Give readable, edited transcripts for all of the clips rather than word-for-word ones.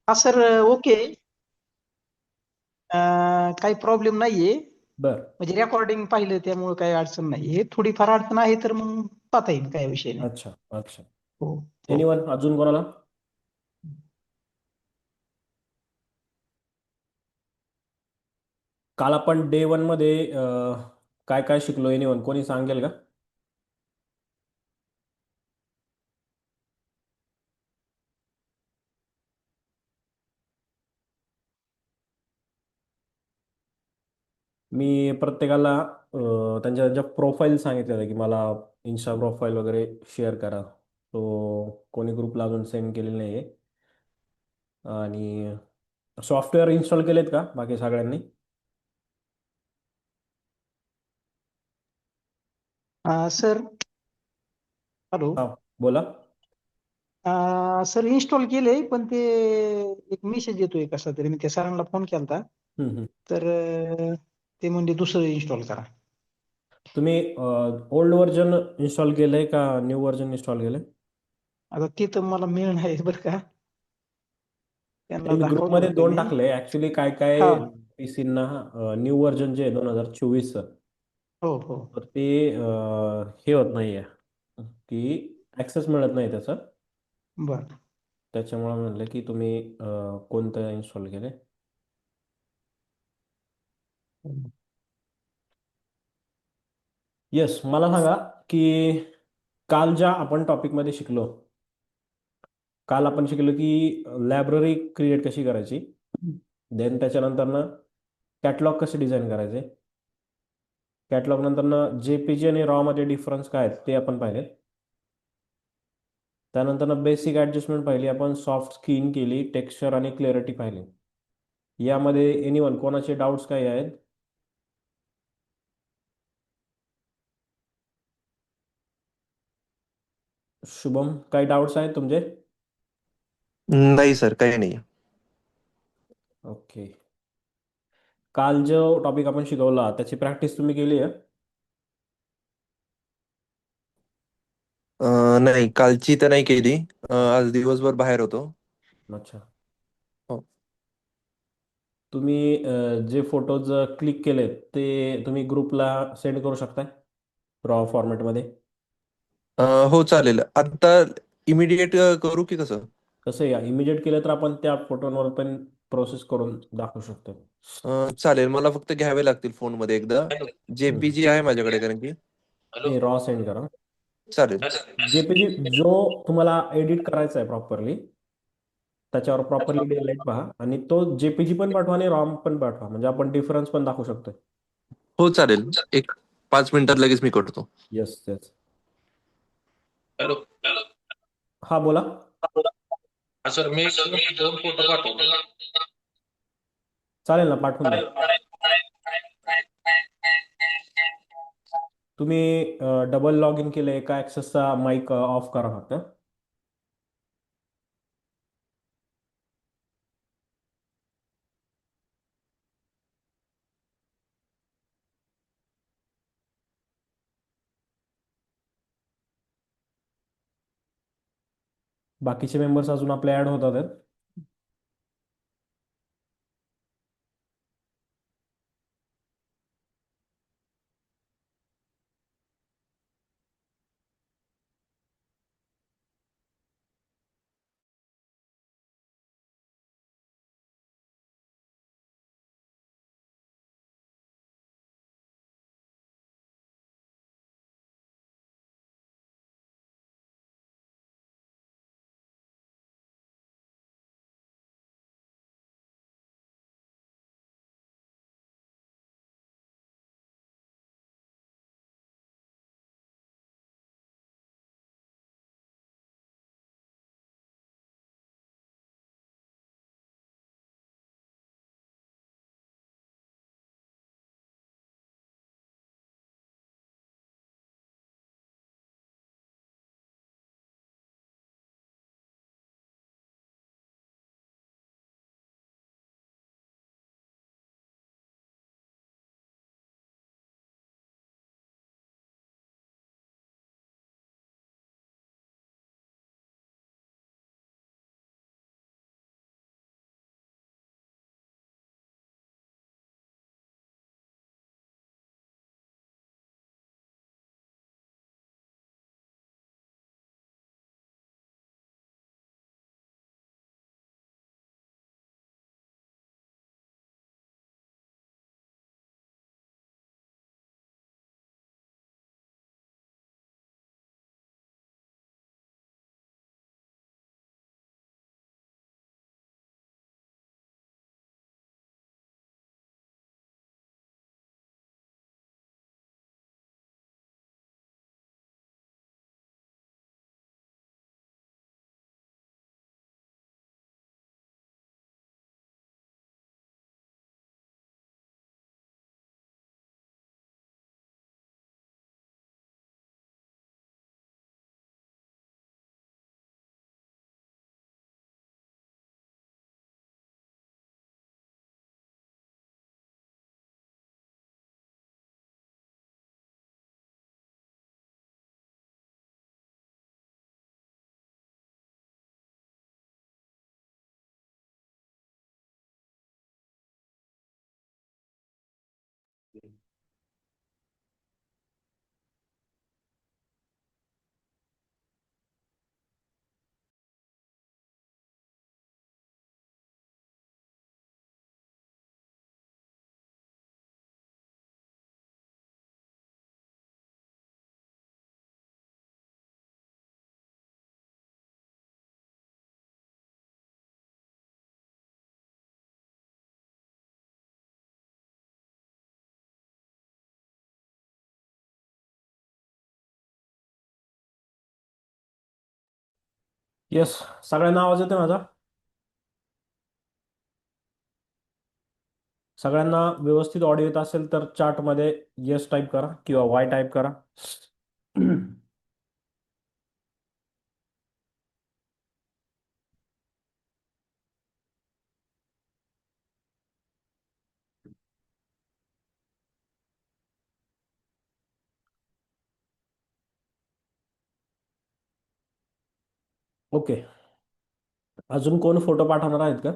हा sir. Okay. काही problem नाहीये. बर. म्हणजे रेकॉर्डिंग पाहिलं त्यामुळे काही अडचण नाहीये. थोडीफार अडचण आहे तर मग पाहता येईल, काही विषय नाही. अच्छा अच्छा. हो. हो. एनिवन अजून कोणाला? काल आपण डे वन मध्ये काय काय शिकलो? एनिवन कोणी सांगेल का? मी प्रत्येकाला त्यांच्या त्यांच्या प्रोफाईल सांगितलं होतं की मला इन्स्टा प्रोफाईल वगैरे शेअर करा. तो कोणी ग्रुपला अजून सेंड केलेलं नाही आहे. आणि सॉफ्टवेअर इन्स्टॉल केलेत का बाकी सगळ्यांनी? सर. हॅलो. हा, बोला. सर इन्स्टॉल केलंय, पण ते एक मेसेज येतोय कसा तरी. मी त्या सरांना फोन केलता. हम्म. तर ते म्हणजे दुसरं इन्स्टॉल करा. तुम्ही ओल्ड व्हर्जन इन्स्टॉल केलंय का न्यू व्हर्जन इन्स्टॉल केलंय? आता ते तर मला मिळणार आहे बरं का. त्यांना मी दाखवत ग्रुपमध्ये होतो दोन मी. टाकले ऍक्च्युली. काय हा. काय पीसीना न्यू व्हर्जन जे आहे 2024 हो. हो. तर ते हे होत नाहीये की ऍक्सेस मिळत नाही त्याचा. बर. त्याच्यामुळे म्हणलं की तुम्ही कोणतं इन्स्टॉल केलंय. येस, मला सांगा की काल ज्या आपण टॉपिकमध्ये शिकलो, काल आपण शिकलो की लायब्ररी क्रिएट कशी करायची, देन त्याच्यानंतर ना कॅटलॉग कसे डिझाईन करायचे, कॅटलॉग नंतर ना जेपीजी आणि रॉ मध्ये डिफरन्स काय आहेत ते आपण पाहिले. त्यानंतर ना बेसिक ऍडजस्टमेंट पाहिली आपण, सॉफ्ट स्किन केली, टेक्स्चर आणि क्लॅरिटी पाहिली. यामध्ये एनिवन कोणाचे डाऊट्स काय आहेत? शुभम, काही डाऊट्स आहेत तुमचे? नाही सर, काही नाही. ओके. काल जो टॉपिक आपण शिकवला त्याची प्रॅक्टिस तुम्ही केली आहे? नाही, कालची तर नाही केली. आज दिवसभर बाहेर होतो. अच्छा. हो. तुम्ही जे फोटोज क्लिक केलेत ते तुम्ही ग्रुपला सेंड करू शकताय रॉ फॉर्मॅटमध्ये? अ, हो चालेल. आता इमिडिएट करू की कसं? कसं या इमिजिएट केलं तर आपण त्या फोटोंवर पण प्रोसेस करून दाखवू शकतो. चालेल, मला फक्त घ्यावे लागतील फोनमध्ये एकदा. हम्म. जेपीजी आहे माझ्याकडे कारण की. ते रॉ सेंड करा. चालेल. जेपीजी जो तुम्हाला एडिट करायचा आहे प्रॉपरली, त्याच्यावर प्रॉपरली डेलाईट पहा आणि तो जेपीजी पण पाठवा आणि रॉम पण पाठवा, म्हणजे आपण डिफरन्स पण दाखवू शकतो. हो चालेल. एक 5 मिनिटात लगेच मी करतो. Yes yes. हॅलो. हा, बोला. हा सर, मी एक दोन फोटो पाठवतो. चालेल ना, पाठवून द्या. तुम्ही डबल लॉग इन केलं, एका ॲक्सेसचा माईक ऑफ करा फक्त. बाकीचे मेंबर्स अजून आपले ऍड होतात आहेत. येस, सगळ्यांना आवाज येतो माझा? सगळ्यांना व्यवस्थित ऑडिओ येत असेल तर चार्टमध्ये येस टाईप करा किंवा वाय टाईप करा. ओके. अजून कोण फोटो पाठवणार आहेत का?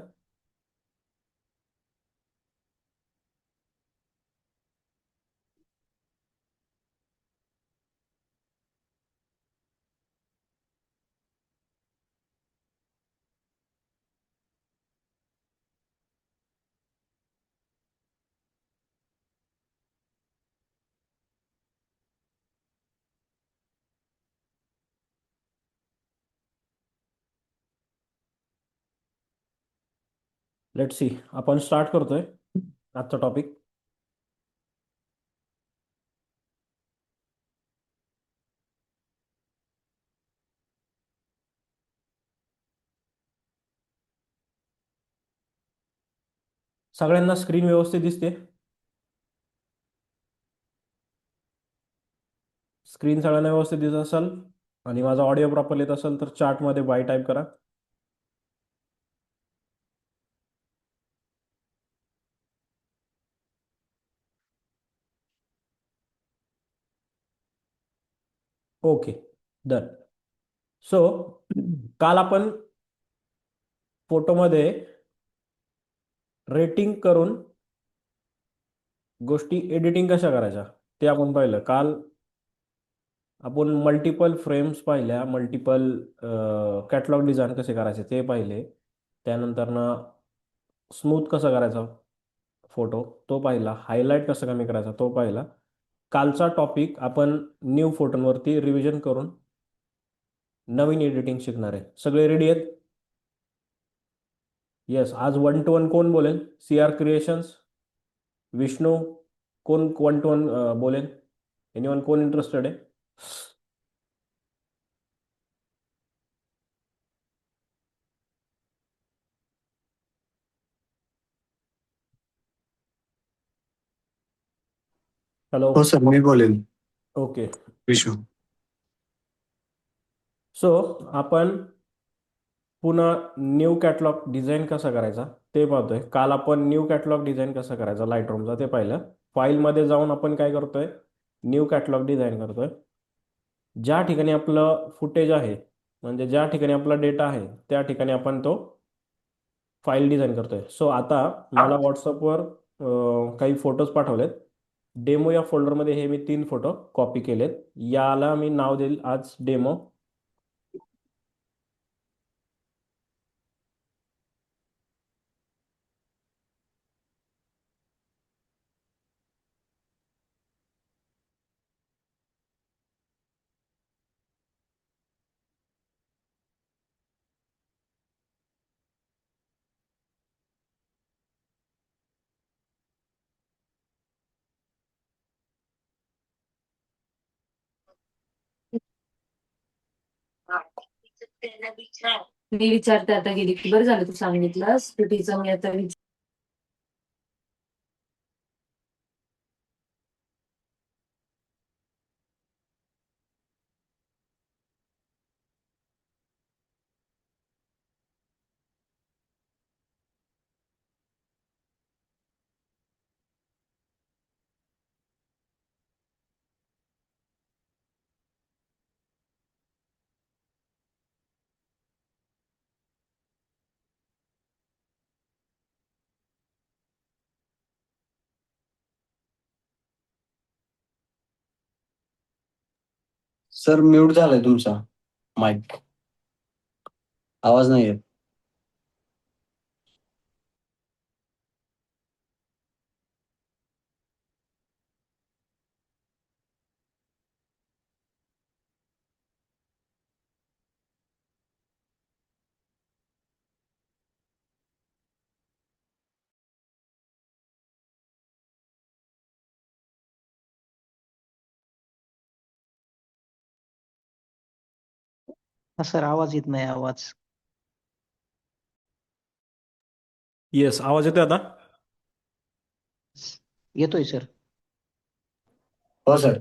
लेट सी, आपण स्टार्ट करतोय आजचा टॉपिक. सगळ्यांना स्क्रीन व्यवस्थित दिसते? स्क्रीन सगळ्यांना व्यवस्थित दिसत असेल आणि माझा ऑडिओ प्रॉपर येत असेल तर चार्टमध्ये वाय टाईप करा. Okay, done. सो काल आपण फोटोमध्ये रेटिंग करून गोष्टी एडिटिंग कशा करायच्या ते आपण पाहिलं. काल आपण मल्टिपल फ्रेम्स पाहिल्या, मल्टिपल कॅटलॉग डिझाईन कसे करायचे ते पाहिले. त्यानंतर ना स्मूथ कसं करायचा फोटो तो पाहिला, हायलाईट कसं कमी करायचा तो पाहिला. कालचा टॉपिक आपण न्यू फोटोंवरती रिव्हिजन करून नवीन एडिटिंग शिकणार आहे. सगळे रेडी आहेत? येस. आज 1 to 1 कोण बोलेल? CR creations, Vishnu. कोण 1 to 1 बोलेल? एनीवन कोण इंटरेस्टेड आहे? हॅलो. हो सर, मी बोलेन. ओके. विशू. सो आपण पुन्हा न्यू कॅटलॉग डिझाईन कसा करायचा ते पाहतोय. काल आपण न्यू कॅटलॉग डिझाईन कसा करायचा लाईटरूमचा ते पाहिलं. फाईलमध्ये जाऊन आपण काय करतोय? न्यू कॅटलॉग डिझाईन करतोय. ज्या ठिकाणी आपलं फुटेज आहे म्हणजे ज्या ठिकाणी आपला डेटा आहे त्या ठिकाणी आपण तो फाईल डिझाईन करतोय. सो आता मला व्हॉट्सअपवर काही फोटोज पाठवलेत. डेमो या फोल्डरमध्ये हे मी 3 फोटो कॉपी केलेत. याला मी नाव देईल आज डेमो. मी विचारते आता गेली की बरं झालं तू सांगितलंस स्कूटीचं. मी आता सर, म्यूट झालाय तुमचा माईक. आवाज नाही येत. हा सर, आवाज येत नाही, आवाज. येस, आवाज येतोय आता? येतोय सर. हो सर.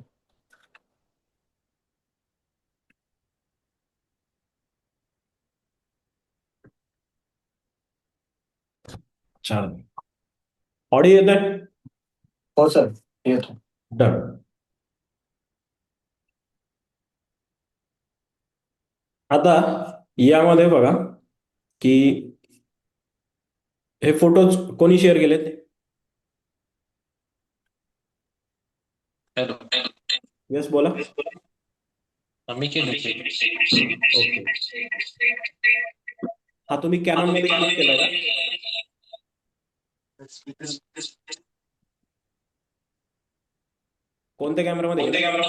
छान. ऑडिओ येतोय? हो सर, येतो. डन. आता यामध्ये बघा की हे फोटोज कोणी शेअर केलेत? हॅलो. येस, बोला. मी केले ते. ओके. हा तुम्ही कॅनॉन मध्ये क्लिक केलाय का? कोणत्या कॅमेरामध्ये केलं?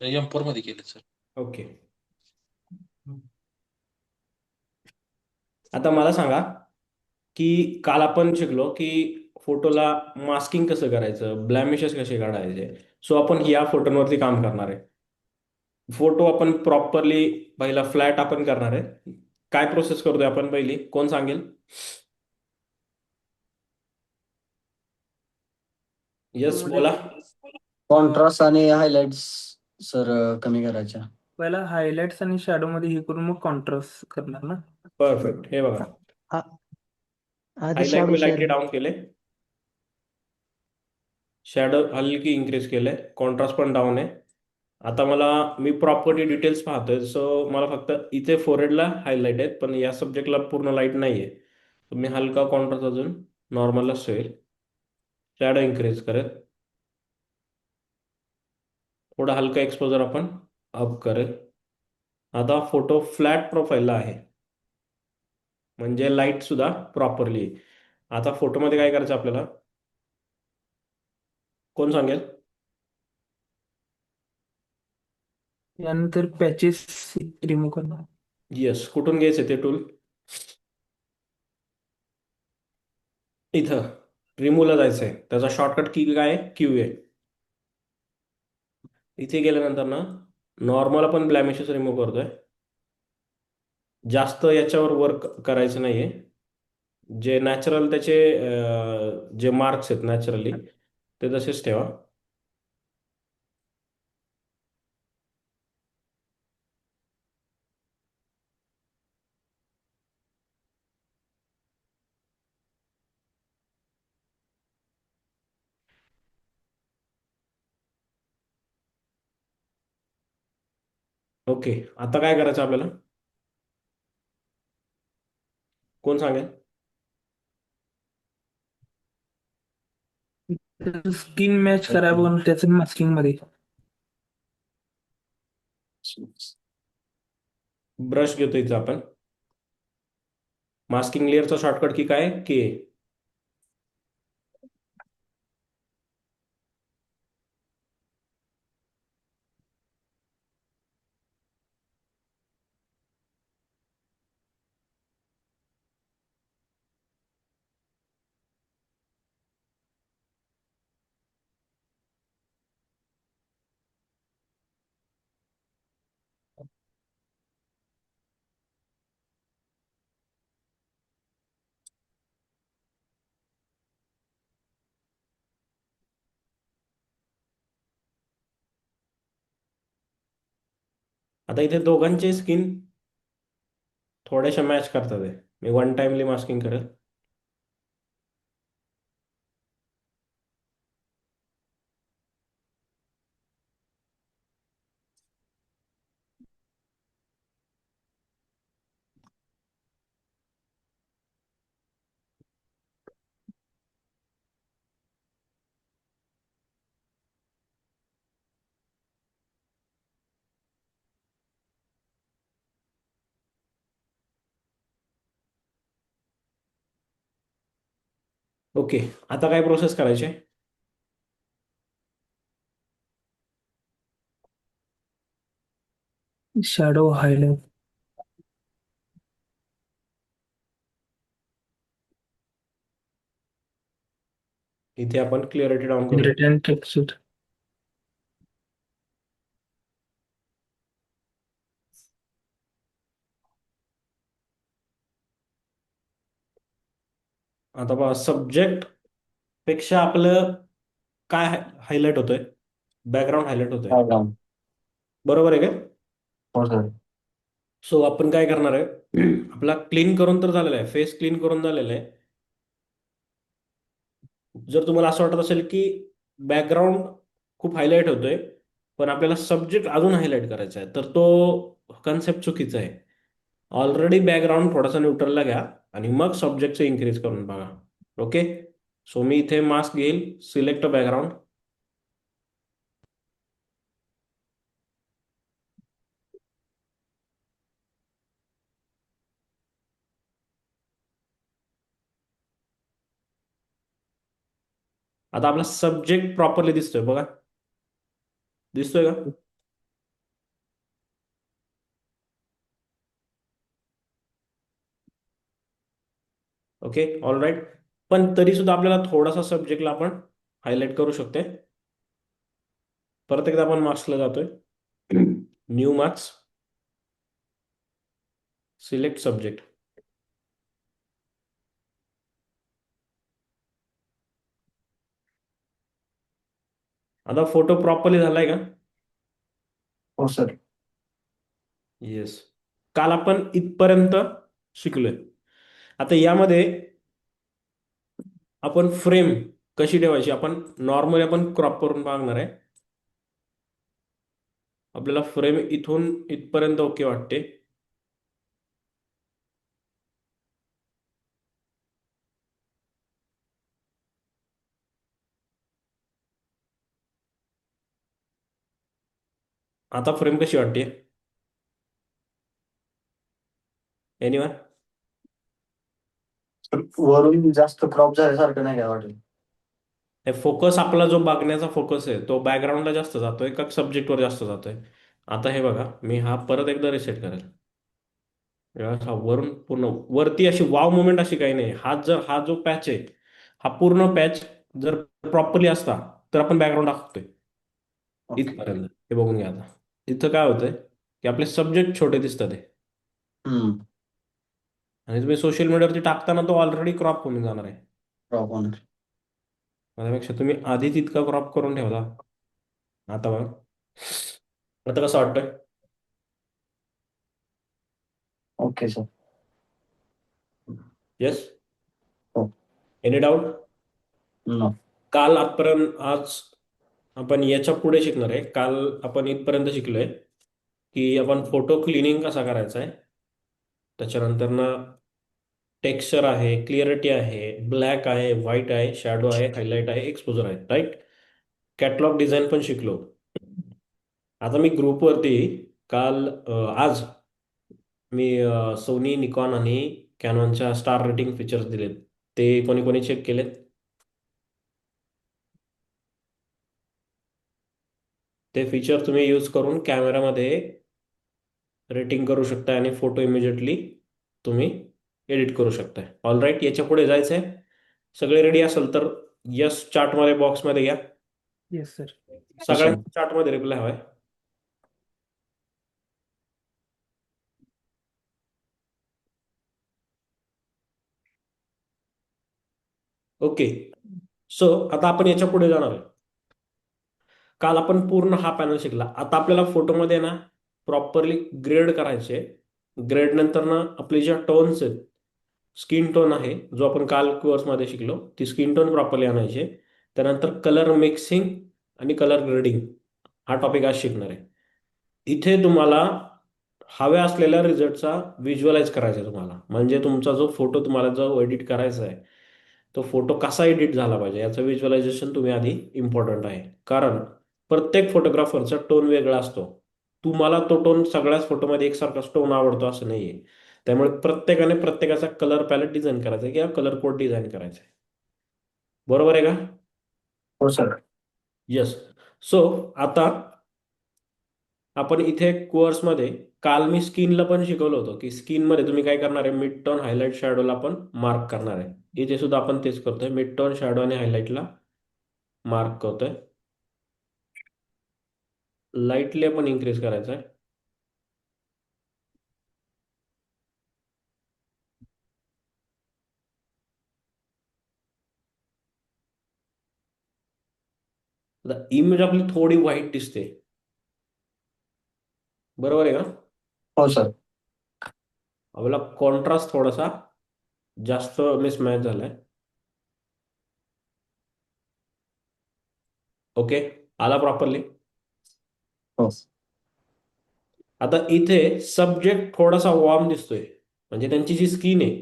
M4 मध्ये केले सर. ओके. आता मला सांगा की काल आपण शिकलो की फोटोला मास्किंग कसं करायचं, ब्लॅमिशेस कसे काढायचे. सो आपण या फोटोंवरती काम करणार आहे. फोटो आपण प्रॉपरली पहिला फ्लॅट आपण करणार आहे. काय प्रोसेस करतोय आपण पहिली, कोण सांगेल? येस, बोला. कॉन्ट्रास्ट आणि हायलाइट्स सर कमी करायच्या. पहिला हायलाइट्स आणि शॅडो मध्ये हे करून मग कॉन्ट्रास्ट करणार ना. परफेक्ट. हे बघा, आ- आधी हायलाइट शॅडो मी लाईटली शेअर. डाऊन केले, शॅडो हलकी इन्क्रीज केले, कॉन्ट्रास्ट पण डाऊन आहे. आता मी प्रॉपर्टी डिटेल्स पाहतोय. सो मला फक्त इथे फोरहेडला हायलाइट आहेत, पण या सब्जेक्टला पूर्ण लाईट नाही आहे. मी हलका कॉन्ट्रास्ट अजून नॉर्मलच ठेवेल, शॅडो इन्क्रीज करेल, थोडा हलका एक्सपोजर आपण अप करेल. आता फोटो फ्लॅट प्रोफाईलला आहे, म्हणजे लाईट सुद्धा प्रॉपरली. आता फोटोमध्ये काय करायचं आपल्याला, कोण सांगेल? यानंतर पॅचेस रिमूव्ह करणार. येस, कुठून घ्यायचं ते टूल? इथं रिमूव्हला जायचं आहे. त्याचा शॉर्टकट की काय आहे? क्यू आहे. इथे गेल्यानंतर ना नॉर्मल आपण ब्लॅमिशेस रिमूव्ह करतोय. जास्त याच्यावर वर्क करायचं नाहीये. जे नॅचरल त्याचे जे मार्क्स आहेत नॅचरली ते तसेच ठेवा. ओके. आता काय करायचं आपल्याला, कोण सांगेल? स्किन मॅच करा बघून त्याचं मास्किंग मध्ये. ब्रश घेतो इथं आपण. मास्किंग लेअरचा शॉर्टकट की काय? के. आता इथे दोघांचे स्किन थोड्याशा मॅच करतात आहे. मी वन टाइमली मास्किंग करेल. ओके. आता काय प्रोसेस करायची? शॅडो हायलाइट इथे आपण क्लिअरिटी डाऊन करू. Return text. आता पहा सब्जेक्ट पेक्षा आपलं काय हायलाइट होतोय, बॅकग्राऊंड हायलाइट होतोय, बॅकग्राऊंड. बरोबर आहे का? हो सर. सो आपण काय करणार आहे, आपला क्लीन करून तर झालेला आहे, फेस क्लीन करून झालेला आहे. जर तुम्हाला असं वाटत असेल की बॅकग्राऊंड खूप हायलाइट होतोय पण आपल्याला सब्जेक्ट अजून हायलाइट करायचा आहे, तर तो कन्सेप्ट चुकीचा आहे. ऑलरेडी बॅकग्राऊंड थोडासा न्यूट्रलला घ्या आणि मग सब्जेक्टचं इन्क्रीज करून बघा. ओके, सो मी इथे मास्क घेईल, सिलेक्ट बॅकग्राऊंड. आता आपला सब्जेक्ट प्रॉपरली दिसतोय बघा, दिसतोय का? Okay, all right. पण तरी सुद्धा आपल्याला थोडासा सब्जेक्टला आपण हायलाइट करू शकते. परत एकदा आपण मार्क्सला जातोय, न्यू मार्क्स, सिलेक्ट सब्जेक्ट. आता फोटो प्रॉपरली झालाय का? हो सर. येस. काल आपण इथपर्यंत शिकलोय. आता यामध्ये आपण फ्रेम कशी ठेवायची, आपण नॉर्मली आपण क्रॉप करून बघणार आहे. आपल्याला फ्रेम इथून इथपर्यंत ओके वाटते. आता फ्रेम कशी वाटते? एनिवन? वरून जास्त क्रॉप झाल्यासारखं नाही काय वाटेल. फोकस आपला जो बघण्याचा फोकस आहे तो बॅकग्राऊंडला जास्त जातोय का सब्जेक्टवर जास्त जातोय? आता हे बघा, मी हा परत एकदा रिसेट करेल. यावेळेस हा वरून पूर्ण वरती अशी वाव मुवमेंट अशी काही नाही. हा जो पॅच आहे, हा पूर्ण पॅच जर प्रॉपरली असता तर आपण बॅकग्राऊंड दाखवतोय ओके. इथपर्यंत. हे बघून घ्या. आता इथं काय होतंय की आपले सब्जेक्ट छोटे दिसतात आहे हम्म. आणि तुम्ही सोशल मीडियावरती टाकताना तो ऑलरेडी क्रॉप होऊन जाणार आहे. क्रॉप होणार. त्यापेक्षा तुम्ही आधीच इतका क्रॉप करून ठेवला. आता बघा, आता कसं वाटतंय? Okay sir. येस, हो. Any doubt? नो. काल आजपर्यंत आज आपण याच्या पुढे शिकणार आहे. काल आपण इथपर्यंत शिकलोय की आपण फोटो क्लिनिंग कसा करायचा आहे, त्याच्यानंतर ना टेक्स्चर आहे, क्लिअरिटी आहे, ब्लॅक आहे, व्हाईट आहे, शॅडो आहे, हायलाइट आहे, एक्सपोजर आहे, राईट. कॅटलॉग डिझाईन पण शिकलो. आता मी ग्रुपवरती काल आज मी सोनी, निकॉन आणि कॅनॉनच्या स्टार रेटिंग फीचर्स दिलेत. ते कोणी कोणी चेक केलेत? ते फीचर तुम्ही यूज करून कॅमेरामध्ये रेटिंग करू शकता आणि फोटो इमिजिएटली तुम्ही एडिट करू शकताय. ऑल राईट, याच्या पुढे जायचं आहे. सगळे रेडी असेल तर यस चार्टमध्ये बॉक्समध्ये घ्या. Yes sir. हो सर. सगळ्यांना चार्टमध्ये रिप्लाय हवाय. ओके, सो आता आपण याच्या पुढे जाणार आहे. काल आपण पूर्ण हा पॅनल शिकला. आता आपल्याला फोटोमध्ये ना प्रॉपरली ग्रेड करायचे. ग्रेड नंतर ना आपले ज्या टोन्स आहेत, स्किन टोन आहे जो आपण काल कोर्समध्ये शिकलो, ती स्किन टोन प्रॉपरली आणायचे. त्यानंतर कलर मिक्सिंग आणि कलर ग्रेडिंग हा टॉपिक आज शिकणार आहे. इथे तुम्हाला हव्या असलेल्या रिझल्टचा व्हिज्युअलाइज करायचा आहे तुम्हाला. म्हणजे तुमचा जो फोटो तुम्हाला जो एडिट करायचा आहे तो फोटो कसा एडिट झाला पाहिजे याचं व्हिज्युअलायझेशन तुम्ही आधी इम्पॉर्टंट आहे. कारण प्रत्येक फोटोग्राफरचा टोन वेगळा असतो. तुम्हाला तो टोन सगळ्याच फोटोमध्ये एकसारखाच टोन आवडतो असं नाहीये. त्यामुळे प्रत्येकाने प्रत्येकाचा कलर पॅलेट डिझाईन करायचा आहे किंवा कलर कोड डिझाईन करायचा आहे. बरोबर आहे का? हो सर. येस. सो आता आपण इथे कोर्समध्ये काल मी स्किनला पण शिकवलं होतं की स्किनमध्ये तुम्ही काय करणार आहे, मिड टोन, हायलाइट, शॅडोला पण मार्क करणार आहे. इथे सुद्धा आपण तेच करतोय, मिड टोन, शॅडो आणि हायलाइटला मार्क करतोय. लाईटली पण इन्क्रीज करायचं आहे. आता इमेज आपली थोडी व्हाईट दिसते, बरोबर आहे का? हो सर. आपला कॉन्ट्रास्ट थोडासा जास्त मिसमॅच झालाय. ओके, आला प्रॉपरली. हो. आता इथे सब्जेक्ट थोडासा वॉर्म दिसतोय, म्हणजे त्यांची जी स्किन आहे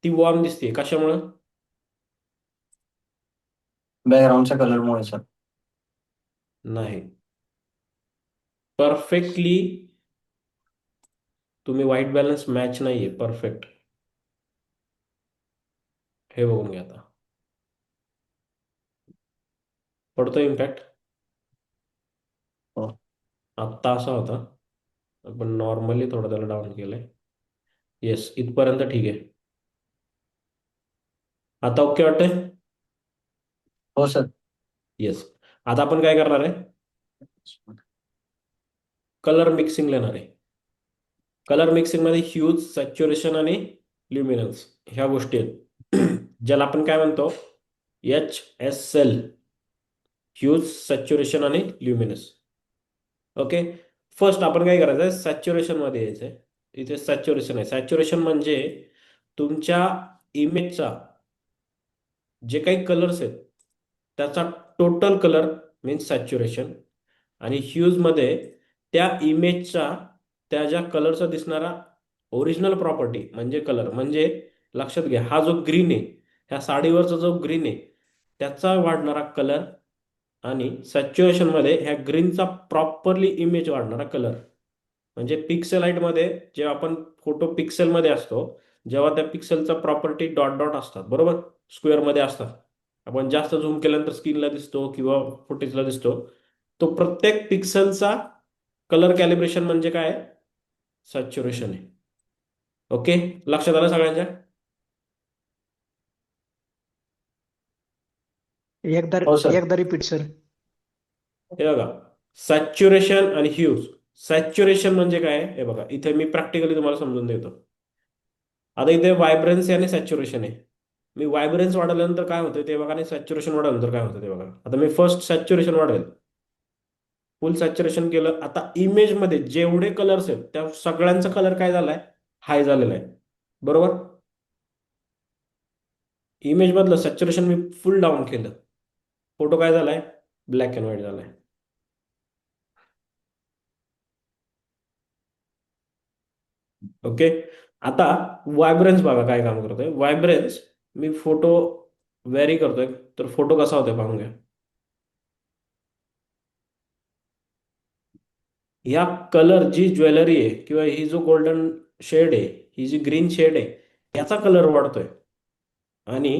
ती वॉर्म दिसते. कशामुळं? बॅकग्राऊंडच्या कलरमुळे सर. नाही, परफेक्टली तुम्ही व्हाईट बॅलन्स मॅच नाहीये परफेक्ट. हे बघून घ्या आता. पडतो इम्पॅक्ट? हो. आत्ता असा होता, आपण नॉर्मली थोडं त्याला डाऊन केलंय. येस, इथपर्यंत ठीक आहे. आता ओके वाटतंय? हो सर. येस. आता आपण काय करणार आहे? कलर मिक्सिंग लेणार आहे. कलर मिक्सिंग मध्ये ह्यूज, सॅच्युरेशन आणि ल्युमिनन्स ह्या गोष्टी आहेत. ज्याला आपण काय म्हणतो, HSL, ह्यूज, सॅच्युरेशन आणि ल्युमिनस. ओके, फर्स्ट आपण काय करायचं आहे, सॅच्युरेशन मध्ये यायचंय. इथे सॅच्युरेशन आहे. सॅच्युरेशन म्हणजे तुमच्या इमेजचा जे काही कलर्स आहेत त्याचा टोटल कलर मीन्स सॅच्युरेशन, आणि ह्यूज मध्ये त्या इमेजचा, त्या ज्या कलरचा दिसणारा ओरिजिनल प्रॉपर्टी म्हणजे कलर. म्हणजे लक्षात घ्या, हा जो ग्रीन आहे, ह्या साडीवरचा जो ग्रीन आहे त्याचा वाढणारा कलर, आणि सॅच्युरेशन मध्ये ह्या ग्रीनचा प्रॉपरली इमेज वाढणारा कलर. म्हणजे पिक्सेलाइट मध्ये जेव्हा आपण फोटो पिक्सेल मध्ये असतो, जेव्हा त्या पिक्सेलचा प्रॉपर्टी डॉट डॉट असतात, बरोबर, स्क्वेअर मध्ये असतात. आपण जास्त झूम केल्यानंतर स्क्रीनला दिसतो किंवा फुटेजला दिसतो. तो प्रत्येक पिक्सेलचा कलर कॅलिब्रेशन म्हणजे काय? सॅच्युरेशन आहे. ओके, लक्षात आलं सगळ्यांच्या? एकदा हो सर. एकदा रिपीट सर. हे बघा, सॅच्युरेशन आणि ह्यूज. सॅच्युरेशन म्हणजे काय हे बघा, इथे मी प्रॅक्टिकली तुम्हाला समजून देतो. आता इथे व्हायब्रन्सी आणि सॅच्युरेशन आहे. मी व्हायब्रन्स वाढवल्यानंतर काय होतं ते बघा, आणि सॅच्युरेशन वाढवल्यानंतर काय होतं ते बघा. आता मी फर्स्ट सॅच्युरेशन वाढवेल, फुल सॅच्युरेशन केलं. आता इमेज मध्ये जेवढे कलर्स आहेत त्या सगळ्यांचा कलर काय झालाय? हाय झालेला आहे, बरोबर. इमेज मधलं सॅच्युरेशन मी फुल डाऊन केलं, फोटो काय झालाय? ब्लॅक अँड व्हाईट झालाय. ओके, आता व्हायब्रन्स बघा काय काम करतोय. व्हायब्रन्स मी फोटो व्हेरी करतोय, तर फोटो कसा होतोय पाहून घ्या. या कलर जी ज्वेलरी आहे किंवा ही जो गोल्डन शेड आहे, ही जी ग्रीन शेड आहे, याचा कलर वाढतोय. आणि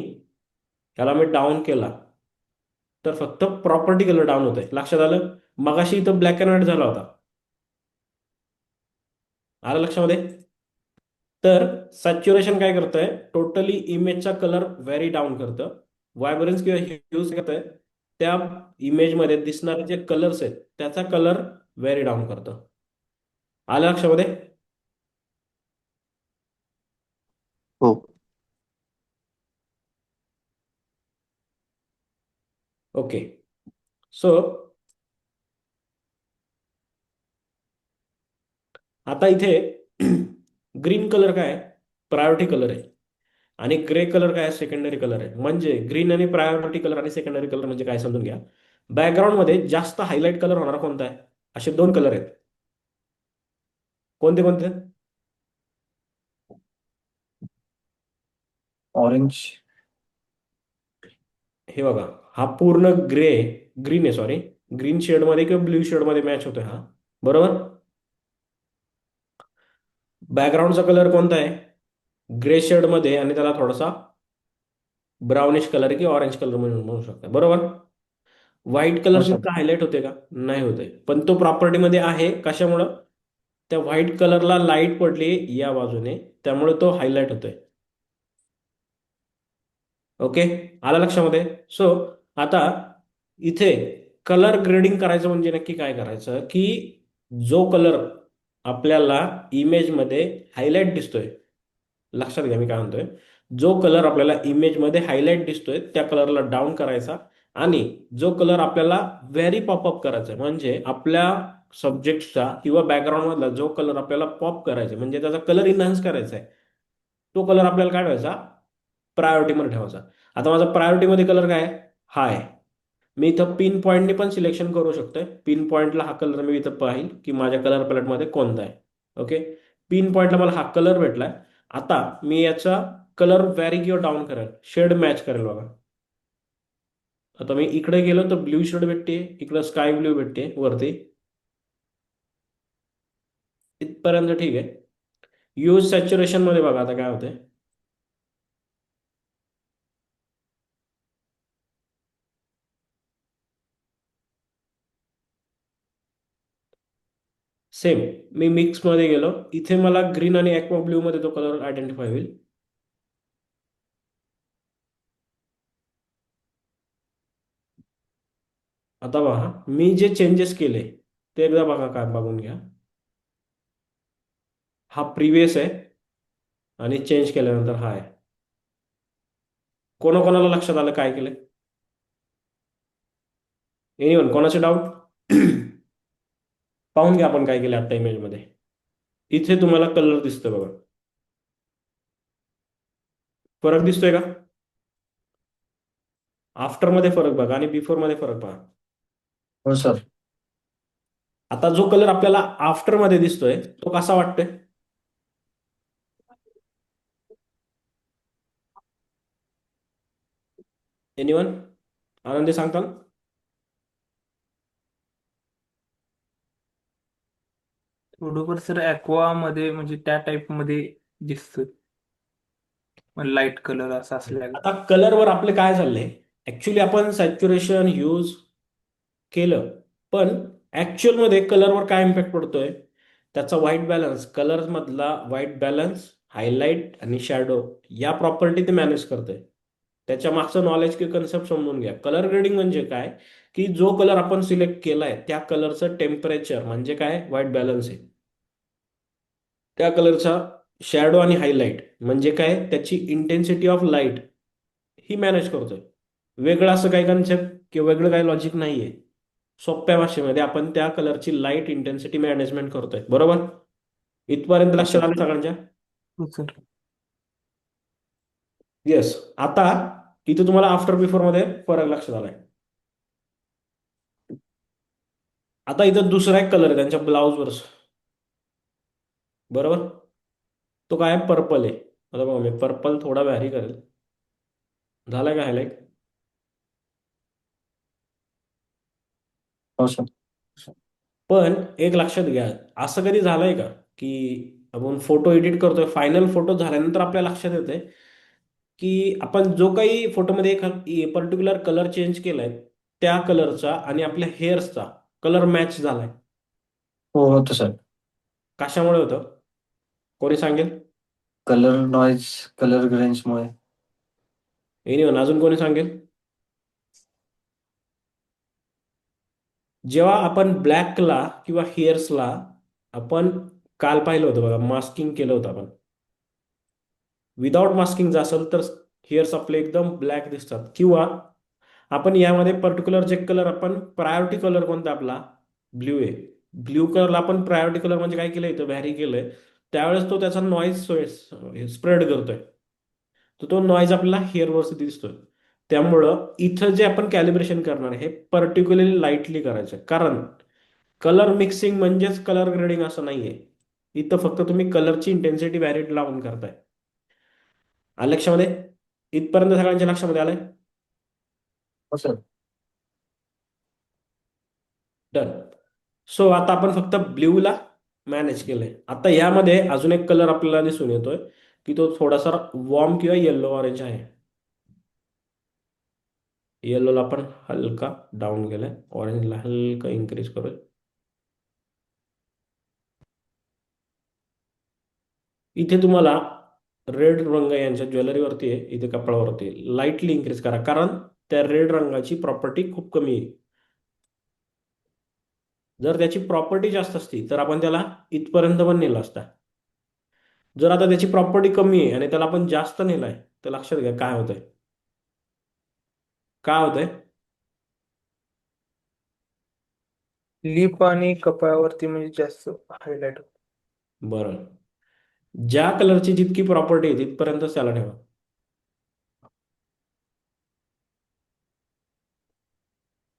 ह्याला मी डाऊन केला तर फक्त प्रॉपर्टी कलर डाऊन होतोय. लक्षात आलं? मगाशी इथं ब्लॅक अँड व्हाईट झाला होता, आलं लक्षामध्ये? तर सॅच्युरेशन काय करतंय, टोटली इमेजचा कलर व्हेरी डाऊन करतं. व्हायब्रन्स किंवा ह्यूज करतंय, त्या इमेजमध्ये दिसणारे जे कलर्स आहेत त्याचा कलर व्हेरी डाऊन करतं. आलं लक्षामध्ये? हो. ओके, सो आता इथे ग्रीन कलर काय आहे? प्रायोरिटी कलर आहे. आणि ग्रे कलर काय आहे? सेकंडरी कलर आहे. म्हणजे ग्रीन आणि प्रायोरिटी कलर आणि सेकंडरी कलर म्हणजे काय समजून घ्या. बॅकग्राऊंड मध्ये जास्त हायलाइट कलर होणारा कोणता आहे? असे दोन कलर आहेत. कोणते कोणते? ऑरेंज. हे बघा, हा पूर्ण ग्रे, ग्रीन आहे सॉरी, ग्रीन शेड मध्ये किंवा ब्ल्यू शेड मध्ये मॅच होतोय हा, बरोबर. बॅकग्राऊंडचा कलर कोणता आहे? ग्रे शेड मध्ये, आणि त्याला थोडासा ब्राउनिश कलर किंवा ऑरेंज कलर म्हणून म्हणू शकता, बरोबर. व्हाईट हो कलर सर. तिथं हायलाइट होते का? नाही होते, पण तो प्रॉपर्टी मध्ये आहे. कशामुळं? त्या व्हाईट कलरला लाईट पडली या बाजूने, त्यामुळे तो हायलाइट होतोय. ओके, आला लक्षामध्ये? सो आता इथे कलर ग्रेडिंग करायचं म्हणजे नक्की काय करायचं, की जो कलर आपल्याला इमेजमध्ये हायलाइट दिसतोय, लक्षात घ्या मी काय म्हणतोय, जो कलर आपल्याला इमेजमध्ये हायलाइट दिसतोय त्या कलरला डाऊन करायचा, आणि जो कलर आपल्याला व्हेरी पॉपअप करायचा आहे, म्हणजे आपल्या सब्जेक्टचा किंवा बॅकग्राऊंड मधला जो कलर आपल्याला पॉप करायचा आहे, म्हणजे त्याचा कलर इन्हान्स करायचा आहे, तो कलर आपल्याला काय ठेवायचा? प्रायोरिटीमध्ये ठेवायचा. आता माझा प्रायोरिटीमध्ये कलर काय आहे? हा आहे. मी इथं पिन पॉईंटने पण सिलेक्शन करू शकतोय. पिन पॉईंटला हा कलर मी इथं पाहिल की माझ्या कलर पॅलेटमध्ये कोणता आहे. ओके, पिन पॉईंटला मला हा कलर भेटलाय. आता मी याचा कलर व्हॅरी किंवा डाऊन करेल, शेड मॅच करेल बघा. आता मी इकडे गेलो तर ब्ल्यू शेड भेटते, इकडे स्काय ब्ल्यू भेटते वरती. इथपर्यंत ठीक आहे. यूज सॅच्युरेशन मध्ये बघा आता काय होतंय. सेम मी मिक्स मध्ये गेलो, इथे मला ग्रीन आणि ॲक्वा ब्ल्यू मध्ये तो कलर आयडेंटिफाय होईल. आता बघा मी जे चेंजेस केले ते एकदा बघा, काय बघून घ्या. हा प्रिव्हियस आहे आणि चेंज केल्यानंतर हा आहे. कोणाकोणाला लक्षात आलं काय केलंय? एनिवन कोणाचे डाऊट? पाहून घ्या आपण काय केलं आता इमेजमध्ये. इथे तुम्हाला कलर दिसतोय बघा, फरक दिसतोय का? आफ्टर मध्ये फरक बघा आणि बिफोर मध्ये फरक पहा. हो सर. आता जो कलर आपल्याला आफ्टर मध्ये दिसतोय तो कसा वाटतोय? एनिवन आनंदी सांगताल? थोडंफार सर ॲक्वा मध्ये म्हणजे त्या टाइप मध्ये दिसतं, लाईट कलर असा असल्या. आता कलरवर आपले काय चाललंय, ऍक्च्युली आपण सॅच्युरेशन यूज केलं, पण ऍक्च्युअल मध्ये कलरवर काय इम्पॅक्ट पडतोय? त्याचा व्हाईट बॅलन्स, कलर मधला व्हाईट बॅलन्स, हायलाइट आणि शॅडो या प्रॉपर्टी ते मॅनेज करतोय. त्याच्या मागचं नॉलेज किंवा कन्सेप्ट समजून घ्या. कलर ग्रेडिंग म्हणजे काय, की जो कलर आपण सिलेक्ट केलाय त्या कलरचं टेम्परेचर म्हणजे काय? व्हाईट बॅलन्स आहे. त्या कलरचा शॅडो आणि हायलाइट म्हणजे काय? त्याची intensity of light he manage करतोय. वेगळं असं काही कन्सेप्ट किंवा वेगळं काही लॉजिक नाहीये. सोप्या भाषेमध्ये आपण त्या कलरची लाईट इंटेन्सिटी मॅनेजमेंट करतोय, बरोबर? इथपर्यंत हो लक्षात सर. आलं सगळ्यांच्या? हो सर. येस. आता इथं तुम्हाला आफ्टर बिफोर मध्ये फरक लक्षात आलाय. आता इथं दुसरा एक कलर आहे त्यांच्या ब्लाउजवर, बरोबर? तो काय? पर्पल आहे. आता बघा मी पर्पल थोडा व्हॅरी करेल. झालाय का हायलाइट? हो सर. पण एक लक्षात घ्या, असं कधी झालंय का की आपण फोटो एडिट करतोय, फायनल फोटो झाल्यानंतर आपल्या लक्षात येते की आपण जो काही फोटोमध्ये एक पर्टिक्युलर कलर चेंज केलाय त्या कलरचा आणि आपल्या हेअर्सचा कलर मॅच झालाय? हो होतं सर. कशामुळे होतं? कोणी सांगेल? कलर नॉइज, कलर ग्रेन्समुळे. एनिवन अजून कोणी सांगेल? जेव्हा आपण ब्लॅकला किंवा हेअर्सला आपण काल पाहिलं होतं बघा, मास्किंग केलं होतं आपण. विदाउट मास्किंग जर असेल तर हेअर्स आपले एकदम ब्लॅक दिसतात. किंवा आपण यामध्ये पर्टिक्युलर जे कलर आपण प्रायोरिटी कलर कोणता आपला ब्ल्यू आहे, ब्ल्यू कलरला आपण प्रायोरिटी कलर म्हणजे काय केलंय, इथं व्हॅरी केलंय, त्यावेळेस तो त्याचा नॉईज स्प्रेड करतोय. तर तो नॉईज आपल्याला हेअरवरती दिसतोय. त्यामुळं इथं जे आपण कॅलिब्रेशन करणार आहे हे पर्टिक्युलरली लाईटली करायचं, कारण कलर मिक्सिंग म्हणजेच कलर ग्रेडिंग असं नाहीये. इथं फक्त तुम्ही कलरची इंटेन्सिटी व्हॅरिड लावून करताय. आलं लक्षामध्ये? इथपर्यंत सगळ्यांच्या लक्षामध्ये आलंय? हो सर. डन. सो आता आपण फक्त ब्ल्यूला मॅनेज केलंय. आता यामध्ये अजून एक कलर आपल्याला दिसून येतोय की तो थोडासा वॉर्म किंवा येल्लो ऑरेंज आहे. येल्लोला आपण हलका डाऊन केलाय, ऑरेंजला हलका इन्क्रीज करूया. इथे तुम्हाला रेड रंग यांच्या ज्वेलरीवरती आहे, इथे कपड्यावरती लाईटली इन्क्रीज करा, कारण त्या रेड रंगाची प्रॉपर्टी खूप कमी आहे. जर त्याची प्रॉपर्टी जास्त असती तर आपण त्याला इथपर्यंत पण नेला असता. जर आता त्याची प्रॉपर्टी कमी आहे आणि त्याला आपण जास्त नेलाय तर लक्षात घ्या काय होतंय. काय होतंय? लिप आणि कपाळावरती म्हणजे जास्त हायलाइट. बरं. ज्या कलरची जितकी प्रॉपर्टी आहे तिथपर्यंतच त्याला ठेवा.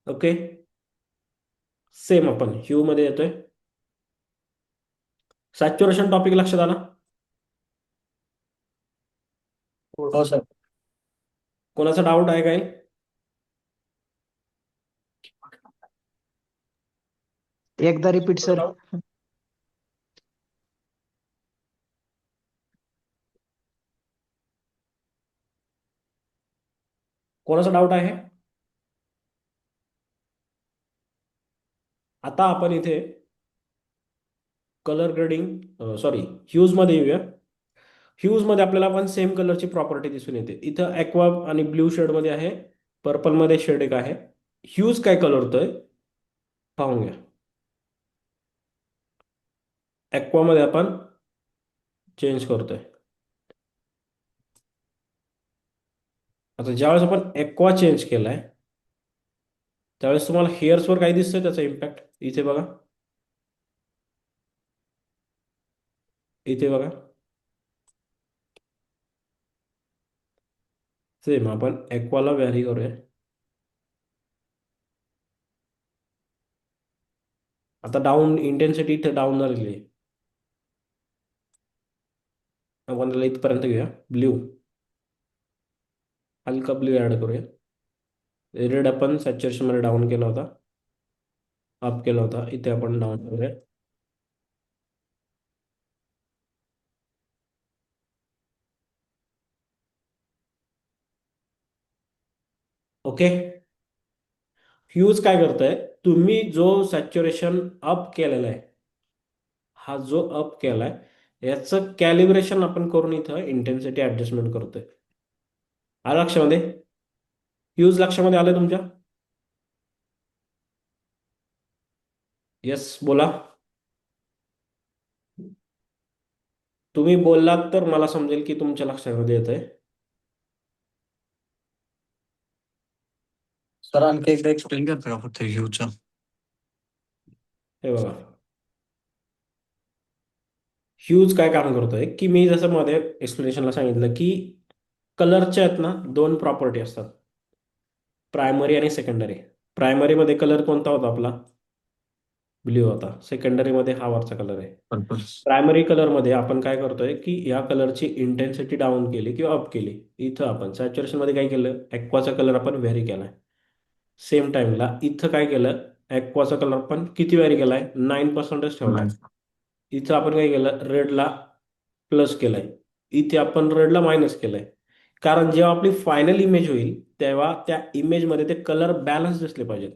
ओके. सेम आपण ह्यू मध्ये येतोय. सॅच्युरेशन टॉपिक लक्षात आला? हो सर. कोणाचा डाऊट आहे काय? एकदा रिपीट सर. कोणाचा डाऊट आहे? आता आपण इथे कलर ग्रेडिंग सॉरी ह्यूज मध्ये येऊया. ह्यूज मध्ये आपल्याला पण सेम कलरची प्रॉपर्टी दिसून येते. इथं ॲक्वा आणि ब्ल्यू शेड मध्ये आहे, पर्पल मध्ये शेड एक आहे. ह्यूज काय कलर होतोय पाहून घ्या. ॲक्वा मध्ये आपण चेंज करतोय. आता ज्यावेळेस आपण ॲक्वा चेंज केलाय त्यावेळेस तुम्हाला हेअर्सवर काय दिसतंय त्याचा इम्पॅक्ट? इथे बघा, इथे बघा. सेम आपण ॲक्वाला व्हॅरी करूया. आता डाऊन इंटेन्सिटी इथे डाऊन झालेली आहे. आपण त्याला इथपर्यंत घेऊया. ब्ल्यू, हलका ब्ल्यू ऍड करूया. रेड आपण सॅच्युरेशन मध्ये डाऊन केला होता, अप केला होता. इथे आपण डाऊन करूया. ओके. ह्यूज काय करताय, तुम्ही जो सॅच्युरेशन अप केलेला आहे, हा जो अप केलाय याचं कॅलिब्रेशन आपण करून इथं इंटेन्सिटी ऍडजस्टमेंट करतोय. आलं लक्षामध्ये? ह्यूज लक्षामध्ये आलं तुमच्या? येस बोला. तुम्ही बोललात तर मला समजेल की तुमच्या लक्षामध्ये येत आहे. सर आणखी एकदा एक्सप्लेन करता का फक्त ह्यूचा? हे बघा, ह्यूज काय काम करतोय की मी जसं मध्ये एक्सप्लेनेशनला सांगितलं की कलरच्या आहेत ना दोन प्रॉपर्टी असतात, प्रायमरी आणि सेकंडरी. प्रायमरीमध्ये कलर कोणता होता आपला? ब्ल्यू होता. सेकंडरीमध्ये हा वरचा कलर आहे. पर्पल. प्रायमरी कलरमध्ये आपण काय करतोय की या कलरची इंटेन्सिटी डाऊन केली किंवा अप केली. इथं आपण सॅच्युरेशन मध्ये काय केलं, ॲक्वाचा कलर आपण व्हेरी केलाय. सेम टाइमला इथं काय केलं, ॲक्वाचा कलर पण किती व्हेरी केलाय? 9% ठेवलाय. इथं आपण काय केलं, रेडला प्लस केलाय, इथे आपण रेडला मायनस केलंय. कारण जेव्हा आपली फायनल इमेज होईल तेव्हा त्या इमेजमध्ये ते कलर बॅलन्स दिसले पाहिजेत.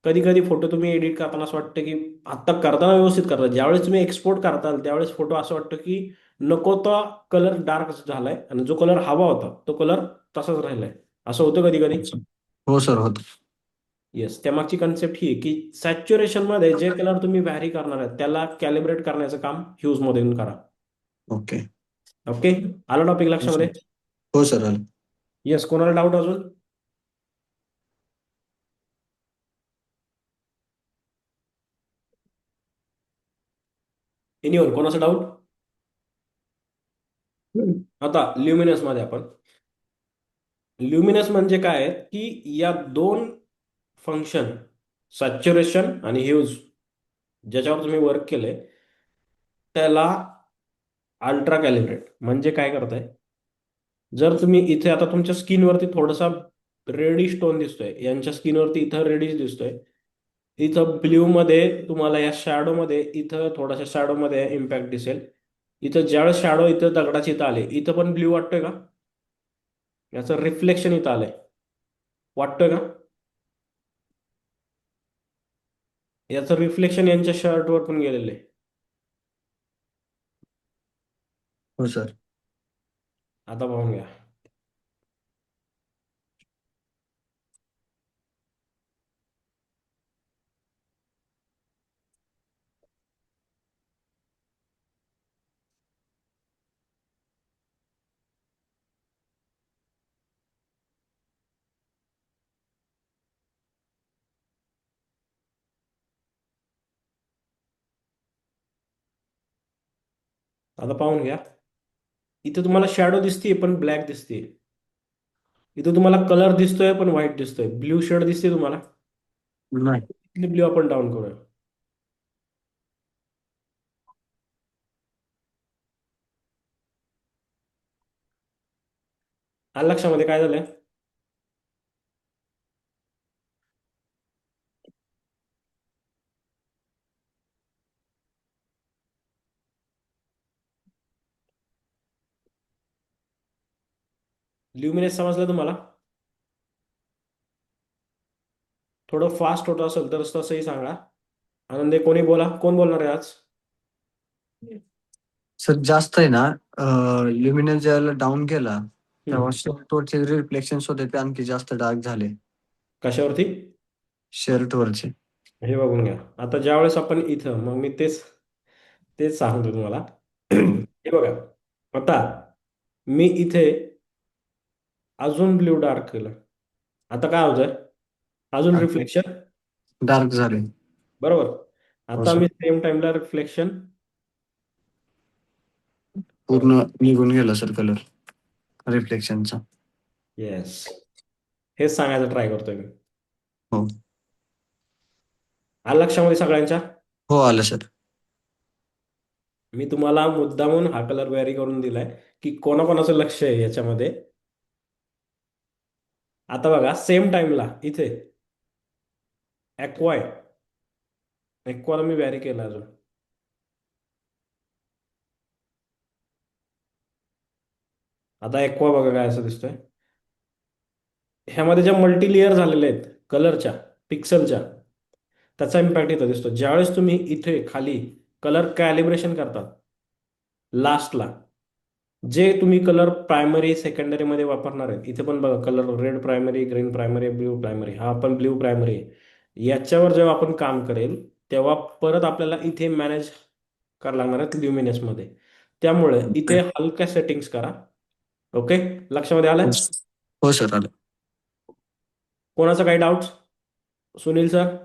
कधी कधी फोटो तुम्ही एडिट करताना असं वाटतं की आत्ता करताना व्यवस्थित करता, ज्यावेळेस तुम्ही एक्सपोर्ट करताल त्यावेळेस फोटो असं वाटतं की नको तो कलर डार्क झालाय आणि जो कलर हवा होता तो कलर तसाच राहिलाय. असं होतं कधी कधी. हो सर, होत. येस, त्यामागची कन्सेप्ट ही आहे की सॅच्युरेशन मध्ये जे कलर तुम्ही व्हॅरी करणार आहे त्याला कॅलिब्रेट करण्याचं काम ह्यूज मध्ये येऊन करा. ओके. ओके, आला टॉपिक हो लक्षामध्ये? सर. हो सर, आलं. येस, कोणाला डाऊट अजून? एनिवन कोणाचा डाऊट? आता ल्युमिनस मध्ये आपण, ल्युमिनस म्हणजे काय आहे की या दोन फंक्शन सॅच्युरेशन आणि ह्यूज ज्याच्यावर तुम्ही वर्क केलंय त्याला अल्ट्रा कॅलिब्रेट म्हणजे काय करताय, जर तुम्ही इथे आता तुमच्या स्किनवरती थोडासा रेडिश टोन दिसतोय, यांच्या स्किनवरती इथं रेडिश दिसतोय, इथं ब्ल्यू मध्ये तुम्हाला या शॅडो मध्ये इथं थोडासा शॅडो मध्ये इम्पॅक्ट दिसेल. इथं ज्यावेळेस शॅडो इथं दगडाची इथं आले इथं पण ब्ल्यू वाटतोय का? याचं रिफ्लेक्शन इथं आलंय, वाटतोय का? याचं रिफ्लेक्शन यांच्या शर्टवर पण गेलेलं आहे. हो सर. आता पाहून घ्या. आता पाहून घ्या. इथं तुम्हाला शॅडो दिसते पण ब्लॅक दिसते. इथं तुम्हाला कलर दिसतोय पण व्हाईट दिसतोय. ब्ल्यू शेड दिसते तुम्हाला. नाही. ब्ल्यू आपण डाऊन करूया. आलं लक्षामध्ये काय झालंय? ल्युमिनेस समजलं तुम्हाला? थोडं फास्ट होत असेल तर तसंही सांगा. आनंदे कोणी बोला, कोण बोलणार आहे आज? सर जास्त आहे ना, ल्युमिनस ज्यावेळेला डाऊन केला तेव्हा हम्म. शर्टवरचे रिफ्लेक्शन्स होते ते आणखी जास्त डार्क झाले. कशावरती? शर्टवरचे. हे बघून घ्या. आता ज्यावेळेस आपण इथं, मग मी तेच तेच सांगतो तुम्हाला. हे बघा, आता मी इथे अजून ब्ल्यू डार्क केलं. आता काय होतंय? अजून रिफ्लेक्शन. डार्क झाले. बरोबर. हो आता सर. मी सेम टाइमला रिफ्लेक्शन. पूर्ण निघून गेला सर कलर रिफ्लेक्शनचा. येस, हेच सांगायचं ट्राय करतोय मी. हो. आलं लक्षामध्ये सगळ्यांच्या? हो आलं सर. मी तुम्हाला मुद्दामून हा कलर व्हॅरी करून दिलाय की कोणाकोणाचं लक्ष आहे याच्यामध्ये. आता बघा सेम टाइमला इथे ॲक्वा आहे. ॲक्वाला मी व्हॅरी केला अजून. आता ॲक्वा बघा काय असं दिसतोय. ह्यामध्ये ज्या मल्टी लेअर झालेल्या आहेत कलरच्या, पिक्सलच्या, त्याचा इम्पॅक्ट इथं दिसतो. ज्यावेळेस तुम्ही इथे खाली कलर कॅलिब्रेशन करतात लास्टला, जे तुम्ही कलर प्रायमरी सेकंडरी मध्ये वापरणार आहे, इथे पण बघा colour red primary, green primary, blue primary, हा आपण ब्ल्यू प्रायमरी आहे. याच्यावर जेव्हा आपण काम करेल तेव्हा परत आपल्याला इथे मॅनेज करायला लागणार आहे ल्युमिनसमध्ये. त्यामुळे इथे हलक्या सेटिंग्स करा. ओके, लक्षामध्ये आलं? हो सर आलं. कोणाचा काही डाऊट? सुनील सर?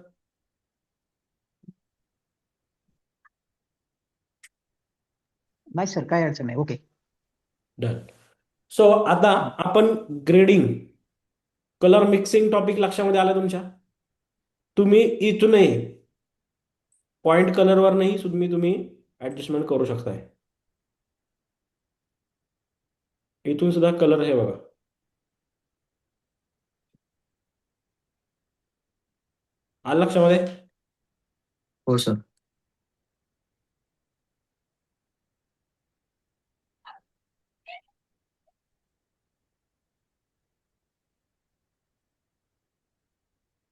नाही सर, काय अडचण नाही. ओके. डन. सो आता आपण ग्रेडिंग, कलर मिक्सिंग टॉपिक लक्षामध्ये आलं तुमच्या? तुम्ही इथूनही पॉइंट कलरवर नाही तुम्ही ऍडजस्टमेंट करू शकताय. इथून सुद्धा कलर हे बघा. आलं लक्षामध्ये? हो सर.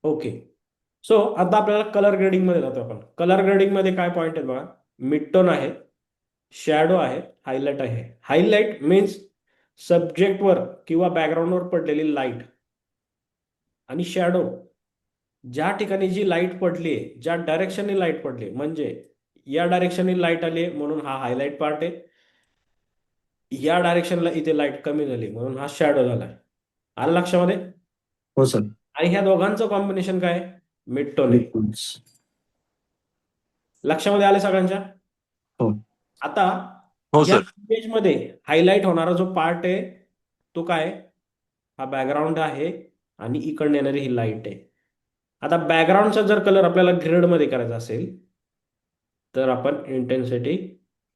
ओके. सो आता आपल्याला कलर ग्रेडिंग मध्ये जातो आपण. कलर ग्रेडिंग मध्ये काय पॉइंट आहेत बघा. मिड टोन आहे, शॅडो आहे, हायलाइट आहे. हायलाइट मीन्स सब्जेक्टवर किंवा बॅकग्राऊंडवर पडलेली लाईट. आणि शॅडो ज्या ठिकाणी जी लाईट पडली आहे, ज्या डायरेक्शनने लाईट पडली, म्हणजे या डायरेक्शनने लाईट आली म्हणून हा हायलाइट पार्ट आहे. या डायरेक्शनला इथे लाईट कमी झाली म्हणून हा शॅडो झालाय. आलं लक्षामध्ये? हो सर. आणि ह्या दोघांचं कॉम्बिनेशन काय? मिड टोन आहे. लक्षामध्ये आले सगळ्यांच्या? हो. आता हो या सर. इमेजमध्ये हायलाइट होणारा जो पार्ट आहे तो काय? हा बॅकग्राऊंड आहे आणि इकडे येणारी ही लाईट आहे. आता बॅकग्राऊंडचा जर कलर आपल्याला ग्रेडमध्ये करायचा असेल तर आपण इंटेन्सिटी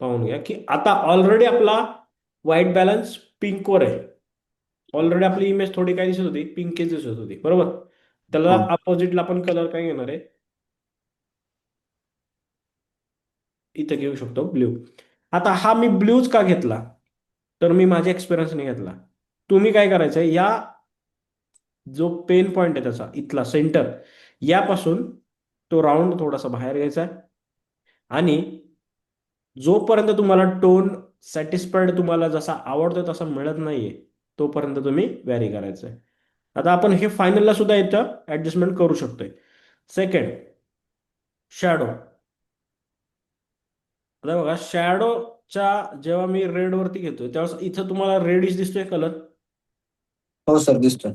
पाहून घ्या की आता ऑलरेडी आपला व्हाईट बॅलन्स पिंकवर आहे. ऑलरेडी आपली इमेज थोडी काय दिसत होती? पिंकीच दिसत होती, बरोबर? त्याला हो. अपोजिटला आपण कलर काय घेणार आहे? इथे घेऊ शकतो ब्ल्यू. आता हा मी ब्ल्यूच का घेतला? तर मी माझ्या एक्सपिरियन्सने घेतला. तुम्ही काय करायचंय, या जो पेन पॉइंट आहे त्याचा इथला सेंटर, यापासून तो राऊंड थोडासा बाहेर घ्यायचा आहे आणि जोपर्यंत तुम्हाला टोन सॅटिस्फाईड, तुम्हाला जसा आवडतो तसा मिळत नाहीये, तोपर्यंत तुम्ही व्हॅरी करायचं आहे. आता आपण हे फायनलला सुद्धा इथं ऍडजस्टमेंट करू शकतोय. Second, shadow. आता बघा, शॅडोच्या जेव्हा मी रेड वरती घेतोय तेव्हा इथं तुम्हाला रेडिश दिसतोय कलर. हो सर दिसतोय.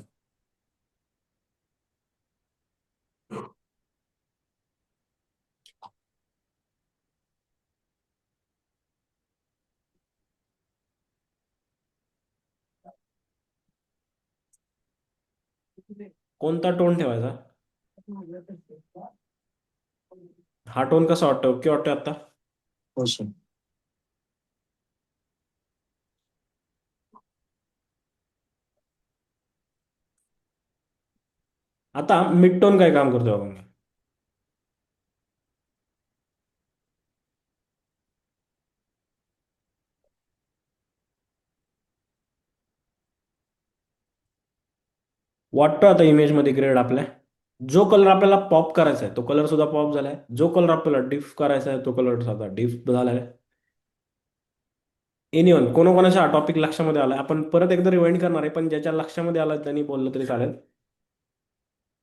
कोणता टोन ठेवायचा? हा टोन कसा वाटतो? ओके वाटतोय आता? हो सर. आता मिड टोन काय काम करतोय बघा. वाटतो आता इमेज मध्ये ग्रेड आपल्या. जो कलर आपल्याला पॉप करायचा आहे तो कलर सुद्धा पॉप झालाय. जो कलर आपल्याला डिफ करायचा आहे तो कलर सुद्धा डिफ झालाय. एनिवन कोणाकोणाचा हा टॉपिक लक्षामध्ये आलाय? आपण परत एकदा रिवाइंड करणार आहे, पण ज्याच्या लक्षामध्ये आला त्यांनी बोललं तरी चालेल.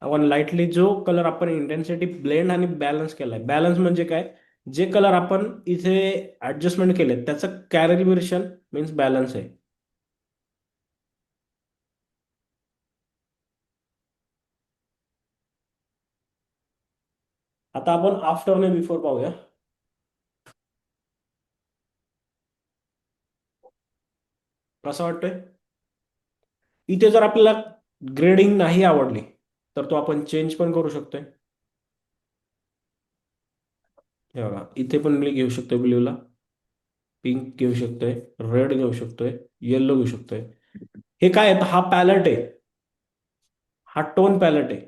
आपण लाईटली जो कलर आपण इंटेन्सिटी ब्लेंड आणि बॅलन्स केलाय. बॅलन्स म्हणजे काय? जे कलर आपण इथे ऍडजस्टमेंट केले त्याचं कॅलिब्रेशन मीन्स बॅलन्स आहे. आता आपण आफ्टर ने बिफोर पाहूया. कसं वाटतंय? इथे जर आपल्याला ग्रेडिंग नाही आवडली तर तो आपण चेंज पण करू शकतोय. हे बघा इथे पण मी घेऊ शकतोय ब्ल्यूला, पिंक घेऊ शकतोय, रेड घेऊ शकतोय, येलो घेऊ शकतोय. हे काय आहे? हा पॅलेट आहे, हा टोन पॅलेट आहे.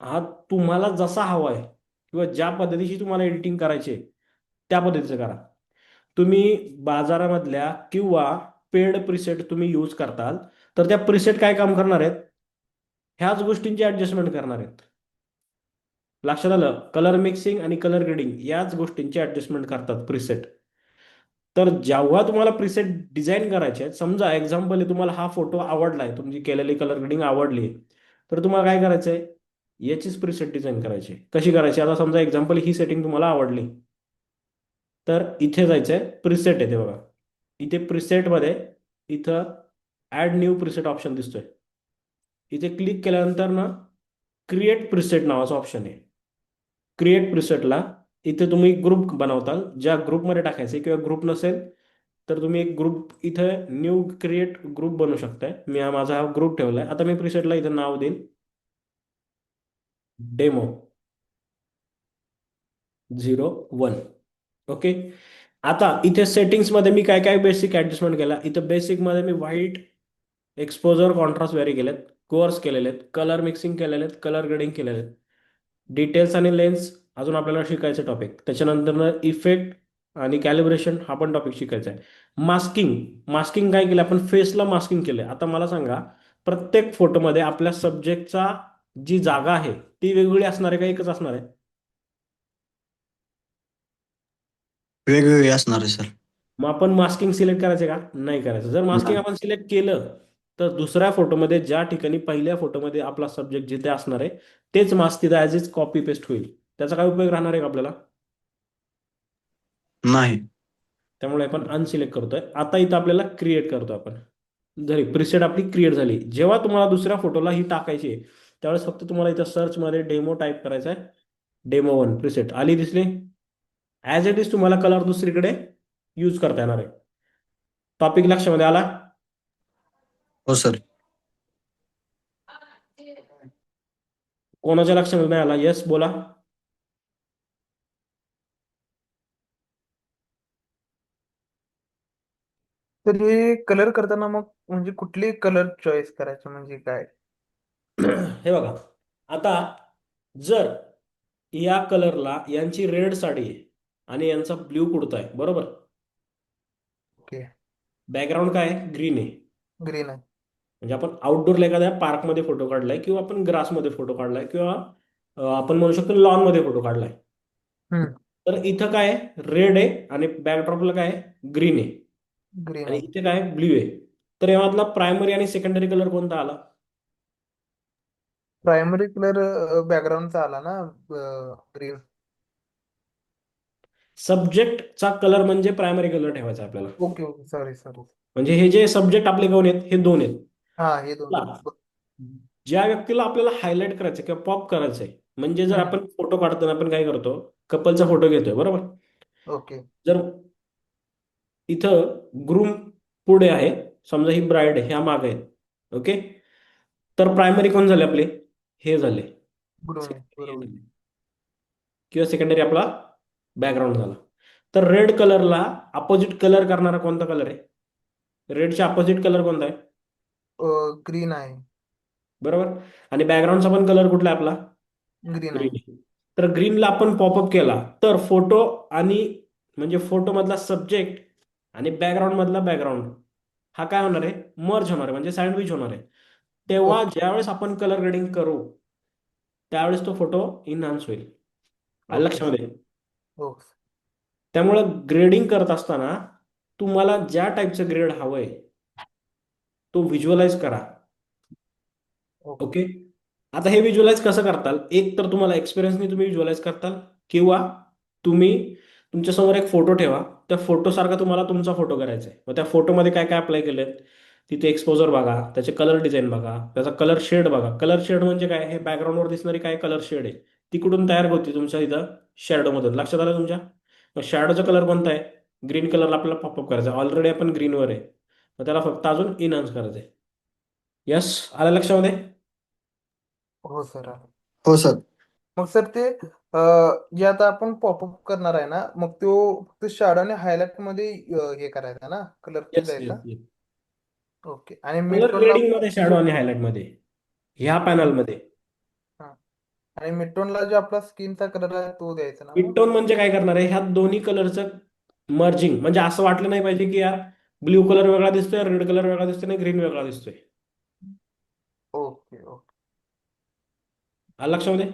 हा तुम्हाला जसा हवा आहे किंवा ज्या पद्धतीची तुम्हाला एडिटिंग करायची आहे त्या पद्धतीचं करा. तुम्ही बाजारामधल्या किंवा पेड प्रिसेट तुम्ही यूज करताल तर त्या प्रिसेट काय काम करणार आहेत? ह्याच गोष्टींची ऍडजस्टमेंट करणार आहेत. लक्षात आलं? कलर मिक्सिंग आणि कलर ग्रेडिंग याच गोष्टींची ऍडजस्टमेंट करतात प्रिसेट. तर जेव्हा तुम्हाला प्रिसेट डिझाईन करायचे आहेत, समजा एक्झाम्पल तुम्हाला हा फोटो आवडलाय, तुमची केलेली कलर ग्रेडिंग आवडली, तर तुम्हाला काय करायचंय? याचीच प्रिसेट डिझाईन करायची. कशी करायची? आता समजा एक्झाम्पल ही सेटिंग तुम्हाला आवडली, तर इथे जायचंय, प्रिसेट येते बघा. इथे प्रिसेटमध्ये इथं ऍड न्यू प्रिसेट ऑप्शन दिसतोय. इथे क्लिक केल्यानंतर ना क्रिएट प्रिसेट नावाचा ऑप्शन आहे. क्रिएट प्रिसेटला इथे तुम्ही ग्रुप बनवताल, ज्या ग्रुपमध्ये टाकायचे, किंवा ग्रुप नसेल तर तुम्ही एक ग्रुप इथे न्यू क्रिएट ग्रुप बनवू शकताय. मी माझा हा ग्रुप ठेवलाय. आता मी प्रिसेटला इथे नाव देईन डेमो 01. ओके. आता इथे सेटिंग्स मध्ये मी काय काय बेसिक ऍडजस्टमेंट केला. इथं बेसिक मध्ये मी व्हाईट एक्सपोजर कॉन्ट्रास्ट व्हेरी केलेत, कोर्स केलेले आहेत, कलर मिक्सिंग केलेले आहेत, कलर ग्रेडिंग केलेले आहेत, डिटेल्स आणि लेन्स अजून आपल्याला शिकायचं टॉपिक. त्याच्यानंतर इफेक्ट आणि कॅलिब्रेशन हा पण टॉपिक शिकायचा आहे. मास्किंग, मास्किंग काय केलं आपण? फेसला मास्किंग केलंय. आता मला सांगा, प्रत्येक फोटोमध्ये आपल्या सब्जेक्टचा जी जागा आहे ती वेगवेगळी असणार आहे का एकच असणार आहे? वेगवेगळे असणार आहे सर. मग आपण मास्किंग सिलेक्ट करायचे का? नाही करायचं. जर मास्किंग नाही. आपण सिलेक्ट केलं तर दुसऱ्या फोटोमध्ये ज्या ठिकाणी पहिल्या फोटोमध्ये आपला सब्जेक्ट जिथे असणार आहे तेच मास्क तिथे ॲज इज कॉपी पेस्ट होईल. त्याचा काय उपयोग राहणार आहे का आपल्याला? नाही. त्यामुळे आपण अनसिलेक्ट करतोय. आता इथं आपल्याला क्रिएट करतो आपण. जरी प्रिसेट आपली क्रिएट झाली, जेव्हा तुम्हाला दुसऱ्या फोटोला ही टाकायची आहे त्यावेळेस फक्त तुम्हाला इथं सर्च मध्ये डेमो टाईप करायचा आहे. डेमो 1 प्रिसेट आली, दिसली. ॲज इट इज तुम्हाला कलर दुसरीकडे यूज करता येणार आहे. टॉपिक लक्षामध्ये आला? हो सर. कोणाच्या लक्षामध्ये नाही आला? येस बोला. तर हे कलर करताना मग म्हणजे कुठले कलर चॉईस करायचे म्हणजे काय? हे बघा, आता जर या कलरला यांची रेड साडी आहे आणि यांचा ब्ल्यू कुर्ता आहे, बरोबर? ओके. बॅकग्राऊंड काय आहे? ग्रीन आहे. ग्रीन आहे. म्हणजे आपण आउटडोअरला एखाद्या पार्कमध्ये फोटो काढलाय किंवा आपण ग्रासमध्ये फोटो काढलाय किंवा आपण म्हणू शकतो लॉनमध्ये फोटो काढलाय. हम्म. तर इथं काय आहे? रेड आहे आणि बॅकड्रॉपला काय आहे? ग्रीन आहे. ग्रीन आणि आहे. इथे काय? ब्ल्यू आहे. तर यामधला प्रायमरी आणि सेकंडरी कलर कोणता आला? प्रायमरी कलर बॅकग्राऊंडचा आला ना, ग्रीन. सब्जेक्टचा कलर म्हणजे प्रायमरी कलर ठेवायचा आपल्याला. Okay okay, sorry sorry. म्हणजे हे जे सब्जेक्ट आपले कोण आहेत? हे 2 आहेत. हा, हे दोन. आता ज्या व्यक्तीला आपल्याला हायलाइट करायचं किंवा पॉप करायचंय, म्हणजे जर हम्म. आपण फोटो काढताना आपण काय करतो? कपलचा फोटो घेतोय, बरोबर? ओके. जर इथं ग्रूम पुढे आहे, समजा ही ब्राईड आहे, ह्या मागे आहेत, ओके. तर प्रायमरी कोण झाले आपले? हे झाले. बरोबर Secondary हे बरोबर. झाले. किंवा सेकंडरी आपला बॅकग्राऊंड झाला. तर रेड कलरला अपोजिट कलर करणारा कोणता कलर आहे? रेडच्या अपोजिट कलर कोणता आहे? ग्रीन आहे. बरोबर. आणि बॅकग्राऊंडचा पण कलर कुठला आहे आपला? ग्रीन आहे. ग्रीन. तर ग्रीनला आपण पॉपअप केला तर फोटो आणि म्हणजे फोटो मधला सब्जेक्ट आणि बॅकग्राऊंड मधला बॅकग्राऊंड हा काय होणार आहे? मर्ज होणार आहे, म्हणजे सँडविच होणार आहे. तेव्हा ओके ज्यावेळेस आपण कलर ग्रेडिंग करू त्यावेळेस तो फोटो इन्हान्स होईल. आलं ओके लक्षामध्ये? हो त्यामुळं ग्रेडिंग करत असताना तुम्हाला ज्या टाईपचं ग्रेड हवंय तो व्हिज्युअलाइज करा. Okay okay. आता हे व्हिज्युअलाइज कसं करताल? एक तर तुम्हाला एक्सपिरियन्सनी तुम्ही व्हिज्युअलाइज करताल किंवा तुम्ही तुमच्यासमोर एक फोटो ठेवा, त्या फोटोसारखा तुम्हाला तुमचा फोटो करायचा आहे. मग त्या फोटोमध्ये काय काय अप्लाय केलेत तिथे एक्सपोजर बघा, त्याचे कलर डिझाईन बघा, त्याचा कलर शेड बघा. कलर शेड म्हणजे काय? हे बॅकग्राऊंडवर दिसणारी काय कलर शेड आहे ती कुठून तयार होती? तुमच्या इथं शॅडोमधून. लक्षात आलं तुमच्या? मग शॅडोचा कलर कोणता आहे? ग्रीन कलरला आपल्याला पॉपअप करायचा. ऑलरेडी आपण ग्रीनवर आहे, मग त्याला फक्त अजून इनहान्स करायचं आहे. यस, आलं लक्षामध्ये? हो सर. हो सर. मग सर ते जे आता आपण पॉपअप करणार आहे ना, मग तो फक्त शॅडो आणि हायलाइट मध्ये हे करायचा ना, कलर येस जायचा. येस. ओके. आणि मिड कलर टोनला ग्रेडिंग मध्ये शॅडो आणि हायलाइट मध्ये ह्या पॅनलमध्ये. हा. आणि मिड टोनला जो आपला स्किनचा कलर आहे तो द्यायचा ना मग. मिडटोन म्हणजे काय करणार आहे? ह्या दोन्ही कलरचं मर्जिंग, म्हणजे असं वाटलं नाही पाहिजे की यार ब्ल्यू कलर वेगळा दिसतोय, रेड कलर वेगळा दिसतोय आणि ग्रीन वेगळा दिसतोय. ओके ओके आलं लक्षामध्ये?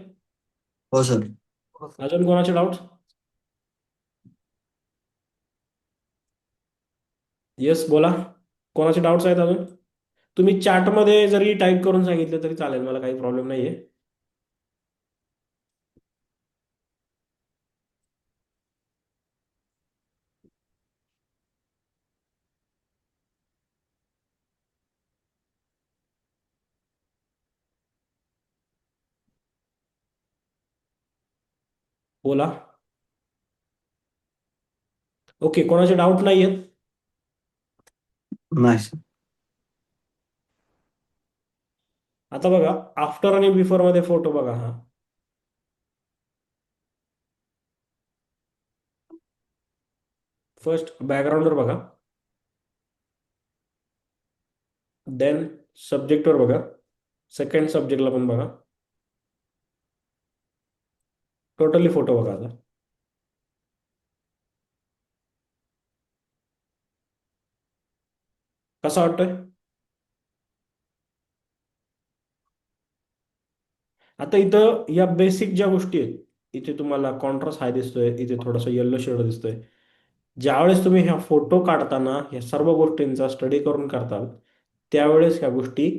हो सर. हो सर. अजून कोणाचे डाऊट? येस बोला. कोणाचे डाऊट्स आहेत अजून? तुम्ही चॅटमध्ये जरी टाईप करून सांगितलं तरी चालेल, मला काही प्रॉब्लेम नाहीये. बोला. ओके, कोणाचे डाऊट नाहीयेत? नाही सर. आता बघा, आफ्टर आणि बिफोर मध्ये फोटो बघा. हा फर्स्ट बॅकग्राऊंडवर बघा, देन सब्जेक्टवर बघा, सेकंड सब्जेक्टला पण बघा, टोटली फोटो बघा. आता कसा वाटतोय? आता इथं या बेसिक ज्या गोष्टी आहेत, इथे तुम्हाला कॉन्ट्रास्ट हाय दिसतोय, इथे थोडासा येल्लो शेड दिसतोय. ज्यावेळेस तुम्ही ह्या फोटो काढताना ह्या सर्व गोष्टींचा स्टडी करून करताल त्यावेळेस ह्या गोष्टी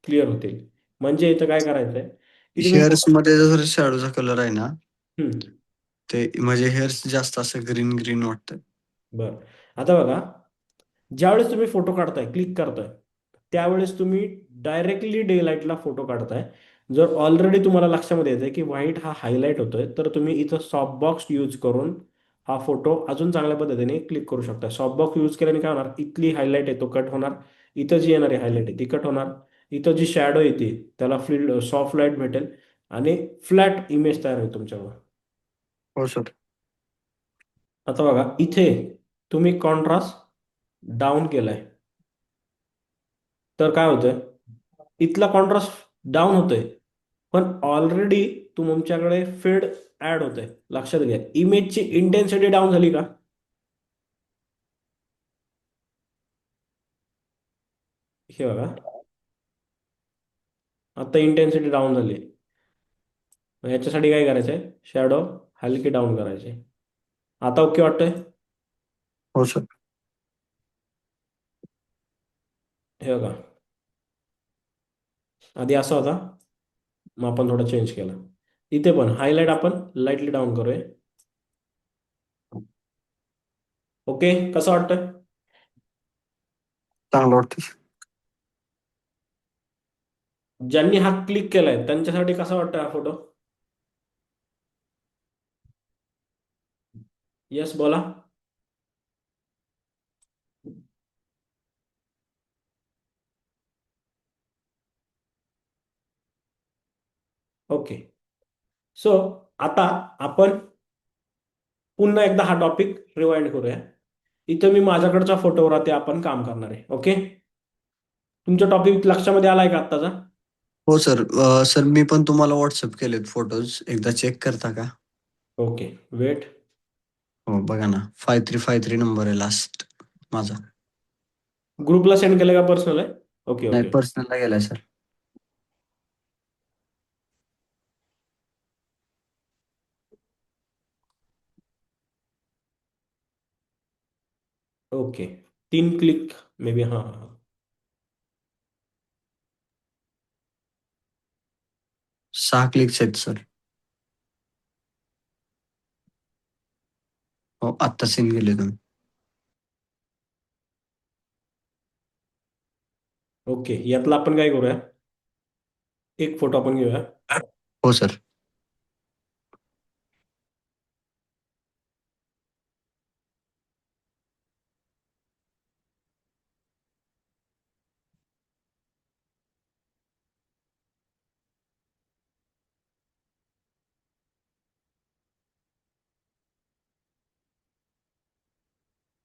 क्लिअर होतील. म्हणजे इथं काय करायचंय की तुम्ही हेअर्स मध्ये जर शॅडोचा कलर आहे ना, हम्म, ते म्हणजे हेअर्स जास्त असं ग्रीन ग्रीन वाटतं. बरं. आता बघा, ज्यावेळेस तुम्ही फोटो काढताय, क्लिक करताय, त्यावेळेस तुम्ही डायरेक्टली डे लाईटला फोटो काढताय. जर ऑलरेडी तुम्हाला लक्षामध्ये येतंय की व्हाईट हा हायलाईट होतोय, तर तुम्ही इथं सॉफ्ट बॉक्स यूज करून हा फोटो अजून चांगल्या पद्धतीने क्लिक करू शकता. सॉफ्ट बॉक्स यूज केल्याने काय होणार? इथली हायलाईट आहे तो कट होणार, इथं जी येणारी हायलाईट आहे ती कट होणार, इथं जी शॅडो येते त्याला फील्ड सॉफ्ट लाईट भेटेल आणि फ्लॅट इमेज तयार होईल तुमच्यावर. हो सर. आता बघा, इथे तुम्ही कॉन्ट्रास्ट डाऊन केलाय तर काय होतंय? इथला कॉन्ट्रास्ट डाऊन होतोय, पण ऑलरेडी तुमच्याकडे फेड ऍड होतोय. लक्षात घ्या, इमेजची इंटेन्सिटी डाऊन झाली का? हे बघा, आता इंटेन्सिटी डाऊन झाली. मग याच्यासाठी काय करायचंय? शॅडो हलकी डाऊन करायचे. आता ओके वाटतंय? हो सर. हे बघा, आधी असा होता, मग आपण थोडा चेंज केला. इथे पण हायलाइट आपण लाईटली डाऊन करूया. ओके, कसं वाटतंय? चांगलं वाटतं सर. ज्यांनी हा क्लिक केलाय त्यांच्यासाठी कसा वाटतोय हा फोटो? येस बोला. ओके. सो आता आपण पुन्हा एकदा हा टॉपिक रिवाइंड करूया. इथं मी माझ्याकडच्या फोटोवरती आपण काम करणार आहे. ओके. तुमच्या टॉपिक लक्षामध्ये आलाय का आत्ताचा? हो सर. सर मी पण तुम्हाला व्हॉट्सअप केलेत फोटोज, एकदा चेक करता का? ओके. वेट. हो बघा ना, 5353 नंबर आहे लास्ट माझा. ग्रुपला सेंड केलं का पर्सनल आहे? ओके नाही, ओके. पर्सनलला गेलाय sir. Okay. 3 click may be. हां हां. 6 क्लिक्स आहेत सर. हो, आत्ता सेंड केले तुम्ही. ओके. यातला आपण काय करूया, एक फोटो आपण घेऊया. हो सर.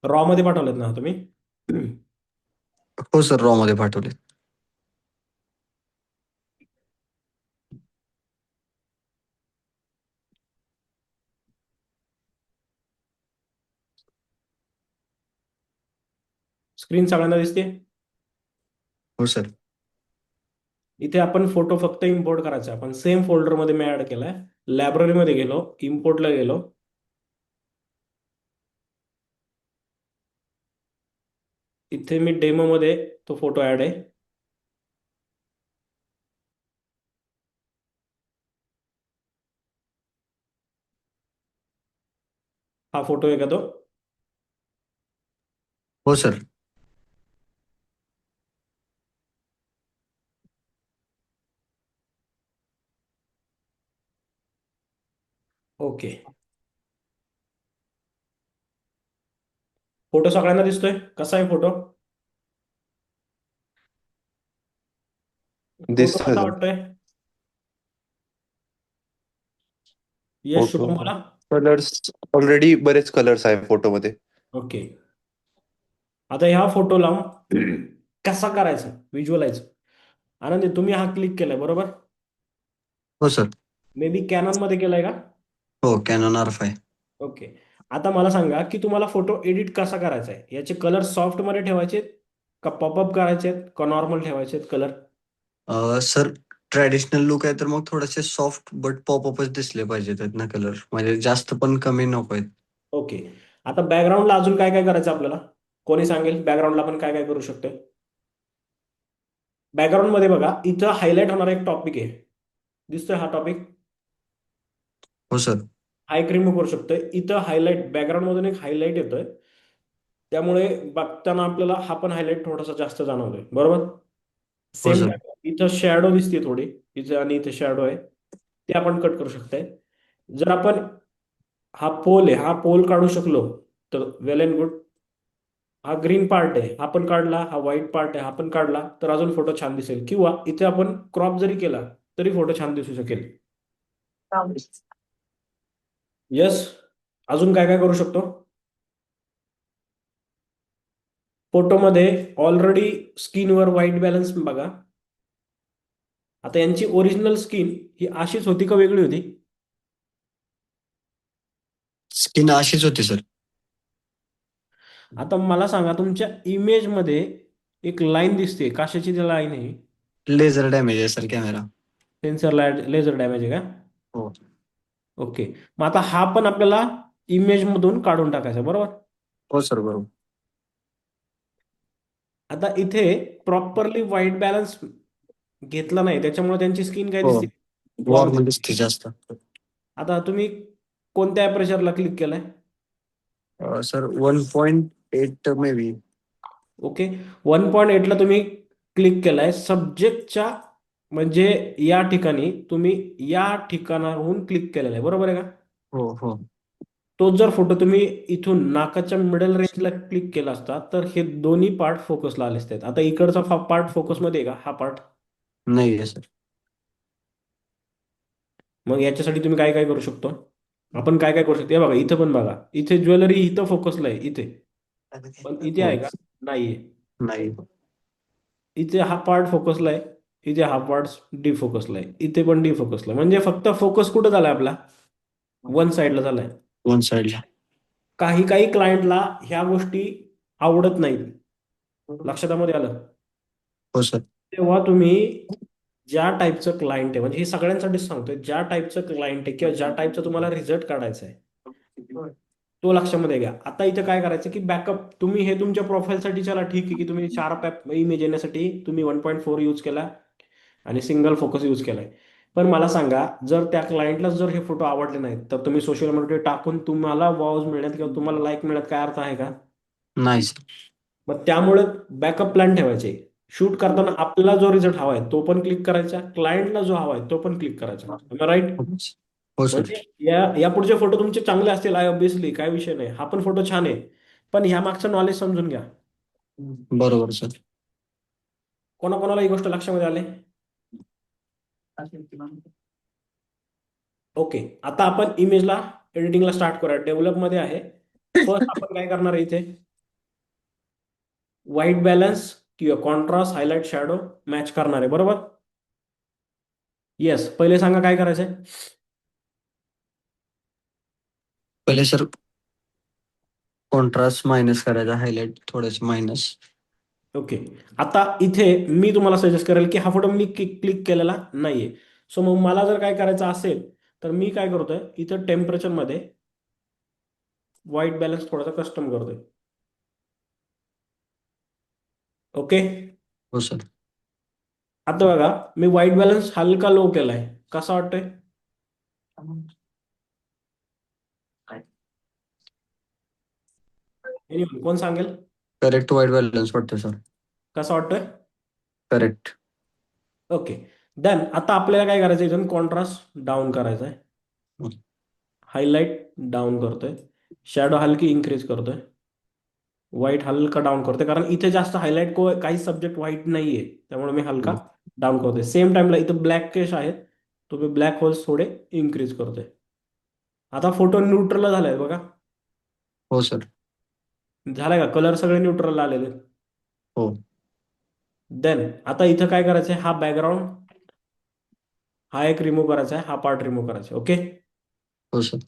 रॉ मध्ये पाठवलेत ना तुम्ही? हो सर, रॉ मध्ये पाठवले. स्क्रीन सगळ्यांना दिसते? हो सर. इथे आपण फोटो फक्त इम्पोर्ट करायचा. आपण सेम फोल्डरमध्ये मी ऍड केलाय. लायब्ररीमध्ये गेलो, इम्पोर्टला गेलो. इथे मी डेमो मध्ये तो फोटो ऍड आहे. हा फोटो आहे का तो? हो सर. ओके. फोटो सगळ्यांना दिसतोय? कसा आहे फोटो? फोटो दिसतोय कसा तो. वाटतोय? यश, फोटो शुभम बोला. कलर्स, ऑलरेडी बरेच कलर्स आहे फोटोमध्ये. ओके. आता ह्या फोटोला कसा करायचा व्हिज्युअलाइज? आनंदी, तुम्ही हा क्लिक केलाय बरोबर? हो सर. मे बी कॅनॉन मध्ये केलाय का? हो, कॅनॉन R5. ओके. आता मला सांगा की तुम्हाला फोटो एडिट कसा करायचा आहे. याचे कलर सॉफ्ट मध्ये ठेवायचे का पॉपअप करायचे का नॉर्मल ठेवायचे कलर? सर, ट्रॅडिशनल लुक आहे तर मग थोडेसे सॉफ्ट बट पॉपअपच दिसले पाहिजेत आहेत ना कलर, म्हणजे जास्त पण कमी नको आहेत. ओके. आता बॅकग्राऊंडला अजून काय काय करायचं आपल्याला? कोणी सांगेल बॅकग्राऊंडला आपण काय काय करू शकतो? बॅकग्राऊंड मध्ये बघा, इथं हायलाइट होणारा एक टॉपिक आहे. दिसतोय हा टॉपिक? हो सर. हा एक रिमूव्ह करू शकतोय. इथं हायलाइट बॅकग्राऊंड मधून एक हायलाइट येतोय, त्यामुळे बघताना आपल्याला हा पण हायलाइट थोडासा जास्त जाणवतोय बरोबर. हो सेम सर. इथं शॅडो दिसते थोडी, इथं आणि इथं शॅडो आहे, ते आपण कट करू शकतोय. जर आपण हा पोल आहे, हा पोल काढू शकलो तर वेल अँड गुड. हा ग्रीन पार्ट आहे हा पण काढला, हा व्हाईट पार्ट आहे हा पण काढला, तर अजून फोटो छान दिसेल. किंवा इथे आपण क्रॉप जरी केला तरी फोटो छान दिसू शकेल. यस. अजून काय काय करू शकतो? फोटोमध्ये ऑलरेडी स्किनवर व्हाईट बॅलन्स बघा. आता यांची ओरिजिनल स्किन ही अशीच होती का वेगळी होती? स्किन अशीच होती सर. आता मला सांगा, तुमच्या इमेज मध्ये एक लाईन दिसते, कशाची ती लाईन आहे? लेझर डॅमेज आहे sir camera. Sensor laser damage आहे का? हो. ओके. मग आता हा पण आपल्याला इमेज मधून काढून टाकायचा बरोबर. हो सर, बरोबर. आता इथे प्रॉपरली व्हाईट बॅलन्स घेतला नाही, त्याच्यामुळे त्यांची स्किन काय हो, दिसते? Warm warm. दिसते जास्त. आता तुम्ही कोणत्या अॅपरेचरला क्लिक केलाय? Sir 1.8 maybe. ओके. 1.8 ला तुम्ही क्लिक केलाय सब्जेक्टच्या, म्हणजे या ठिकाणी तुम्ही या ठिकाणाहून क्लिक केलेला आहे बरोबर आहे का? हो हो. तो जर फोटो तुम्ही इथून नाकाच्या मिडल रेंजला क्लिक केला असता तर हे दोन्ही पार्ट फोकसला आले असते. आता इकडचा पार्ट फोकसमध्ये आहे का हा पार्ट? नाही आहे सर. मग याच्यासाठी तुम्ही काय काय करू शकतो? आपण काय काय करू शकतो हे बघा, इथं पण बघा, इथे ज्वेलरी इथं फोकसला आहे इथे, पण इथे हो. आहे का? नाहीये. नाही. इथे हा पार्ट फोकसला आहे, इथे हा पार्ट डिफोकसला आहे, इथे पण डिफोकसला आहे. म्हणजे फक्त फोकस कुठं झालाय आपला? वन साईडला झालाय. वन साइडला. काही काही क्लायंटला ह्या गोष्टी आवडत नाहीत. लक्षात आलं? हो सर. तेव्हा तुम्ही ज्या टाईपचं क्लायंट आहे, म्हणजे हे सगळ्यांसाठीच सांगतोय, ज्या टाईपचं क्लायंट आहे किंवा ज्या टाईपचं तुम्हाला रिझल्ट काढायचा आहे तो लक्षामध्ये घ्या. आता इथं काय करायचं की बॅकअप तुम्ही हे तुमच्या प्रोफाईलसाठी चला ठीक आहे की तुम्ही शार्प ॲप इमेज येण्यासाठी तुम्ही 1.4 यूज केला आणि सिंगल फोकस यूज केलाय. पण मला सांगा, जर त्या क्लायंटला जर हे फोटो आवडले नाहीत तर तुम्ही सोशल मीडियावर टाकून तुम्हाला वाव्ज मिळण्यात किंवा तुम्हाला लाईक मिळण्यात काय अर्थ आहे का? नाही सर. मग त्यामुळे बॅकअप प्लॅन ठेवायचे. शूट करताना आपल्याला जो रिझल्ट हवाय तो पण क्लिक करायचा, क्लायंटला जो हवाय तो पण क्लिक करायचा. राईट? हो सर. म्हणजे या पुढचे फोटो तुमचे चांगले असतील, ऑब्विसली काय विषय नाही, हा पण फोटो छान आहे, पण ह्या मागचं नॉलेज समजून घ्या. बरोबर सर. कोणाकोणाला ही गोष्ट लक्षामध्ये आले? ओके, आता आपण इमेजला एडिटिंगला स्टार्ट करूया. डेव्हलपमध्ये आहे. फर्स्ट आपण काय करणार आहे इथे? व्हाईट बॅलन्स किंवा कॉन्ट्रास्ट, हायलाइट, शॅडो मॅच करणार आहे, बरोबर? येस. पहिले सांगा काय करायचंय? पहिले सर कॉन्ट्रास्ट मायनस करायचा, हायलाइट थोडंच मायनस. ओके, आता इथे मी तुम्हाला सजेस्ट करेल की हा फोटो मी क्लिक केलेला नाहीये. सो मग मला जर काय करायचं असेल तर मी काय करतोय, इथं टेम्परेचरमध्ये व्हाईट बॅलन्स थोडासा कस्टम करतोय. ओके, हो सर. आता बघा मी व्हाईट बॅलन्स हलका लो केलाय. कसा वाटतोय? Anyone? कोण सांगेल? करेक्ट व्हाईट बॅलन्स वाटतं सर. कसा वाटतोय? करेक्ट. ओके, देन आता आपल्याला काय करायचं, इथून कॉन्ट्रास्ट डाऊन करायचा आहे, हायलाइट डाऊन करतोय, शॅडो हलकी इन्क्रीज करतोय, व्हाईट हलका डाऊन करतोय, कारण इथे जास्त हायलाइट काही सब्जेक्ट व्हाईट नाहीये, त्यामुळे मी हलका डाऊन करतोय. सेम टाइमला इथं ब्लॅक केश आहेत, तो मी ब्लॅक होल्स थोडे इन्क्रीज करतोय. आता फोटो न्यूट्रलला झालाय बघा. हो सर. झालाय का? कलर सगळे न्यूट्रल आलेले. हो. देन आता इथं काय करायचंय, हा बॅकग्राऊंड हा एक रिमूव्ह करायचा आहे, हा पार्ट रिमूव्ह करायचा आहे. ओके, हो सर.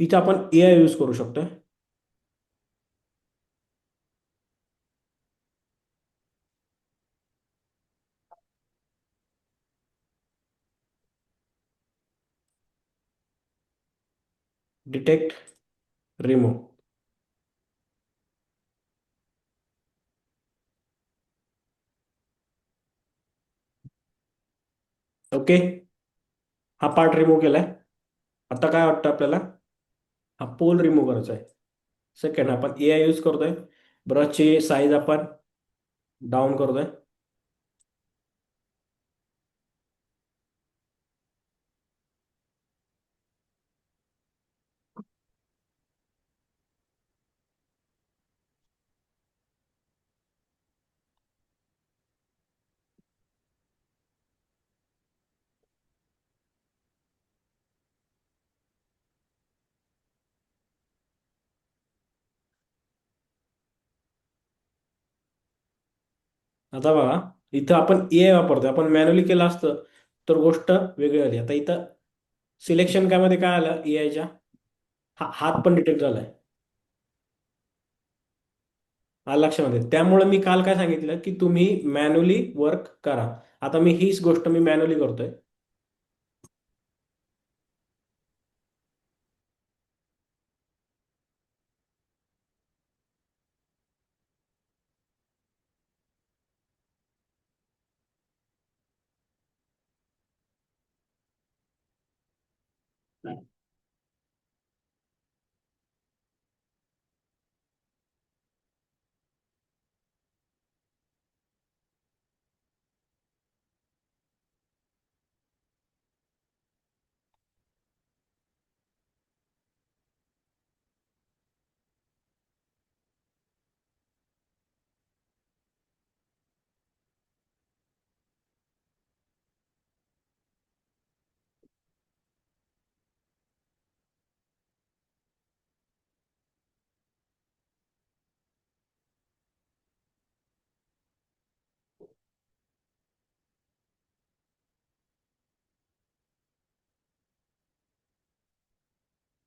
इथे आपण AI यूज करू शकतोय. Detect, remove. ओके, हा पार्ट रिमूव्ह केलाय. आता काय वाटतं आपल्याला? हा पोल रिमूव्ह करायचा आहे. सेकंड, आपण AI यूज करतोय. ब्रशची साईज आपण डाऊन करतोय. आता बघा, इथं आपण AI वापरतोय, आपण मॅन्युअली केलं असतं तर गोष्ट वेगळी आली. आता इथं सिलेक्शन काय मध्ये काय आलं EIच्या? हात पण डिटेक्ट झालाय. आलं लक्षामध्ये? त्यामुळे मी काल काय सांगितलं की तुम्ही मॅन्युअली वर्क करा. आता मी हीच गोष्ट मी मॅन्युअली करतोय.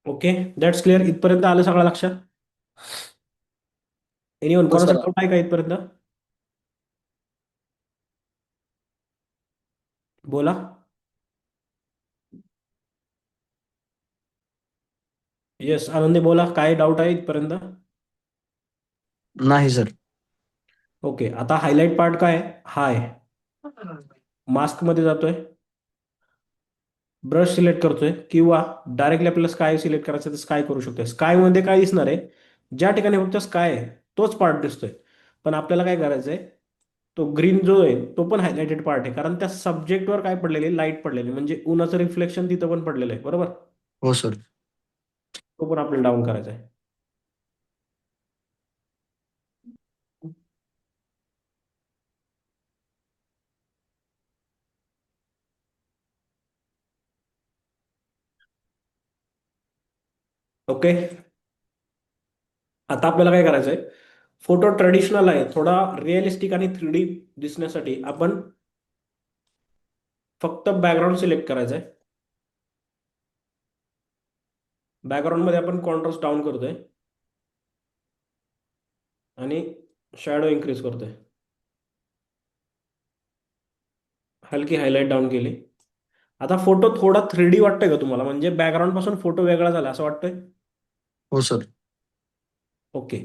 Okay, that's clear. इथपर्यंत आलं सगळं लक्षात? एनिवन हो कोणाचा सर. डाऊट आहे का इथपर्यंत? बोला. येस आनंदी बोला, काय डाऊट आहे इथपर्यंत? नाही सर. ओके, आता हायलाइट पार्ट काय आहे? हा आहे. मास्क मध्ये जातोय, ब्रश सिलेक्ट करतोय, किंवा डायरेक्टली आपल्याला स्काय सिलेक्ट करायचं तर स्काय करू शकतोय. स्काय मध्ये काय दिसणार आहे? ज्या ठिकाणी फक्त स्काय आहे तोच पार्ट दिसतोय. पण आपल्याला काय करायचंय, तो ग्रीन जो आहे तो पण हायलाइटेड पार्ट आहे, कारण त्या सब्जेक्टवर काय पडलेले, लाईट पडलेली, म्हणजे उन्हाचं रिफ्लेक्शन तिथं पण पडलेलं आहे, बरोबर? हो सर. तो पण आपल्याला डाऊन करायचा आहे. ओके, आता आपल्याला काय करायचंय, फोटो ट्रेडिशनल आहे, थोडा रिअलिस्टिक आणि 3D दिसण्यासाठी आपण फक्त बॅकग्राऊंड सिलेक्ट करायचं आहे. बॅकग्राऊंड मध्ये आपण कॉन्ट्रास्ट डाऊन करतोय आणि शॅडो इन्क्रीज करतोय. हलकी हायलाइट डाऊन केली. आता फोटो थोडा 3D वाटतोय का तुम्हाला? म्हणजे बॅकग्राऊंड पासून फोटो वेगळा झाला असं वाटतंय? हो सर. ओके,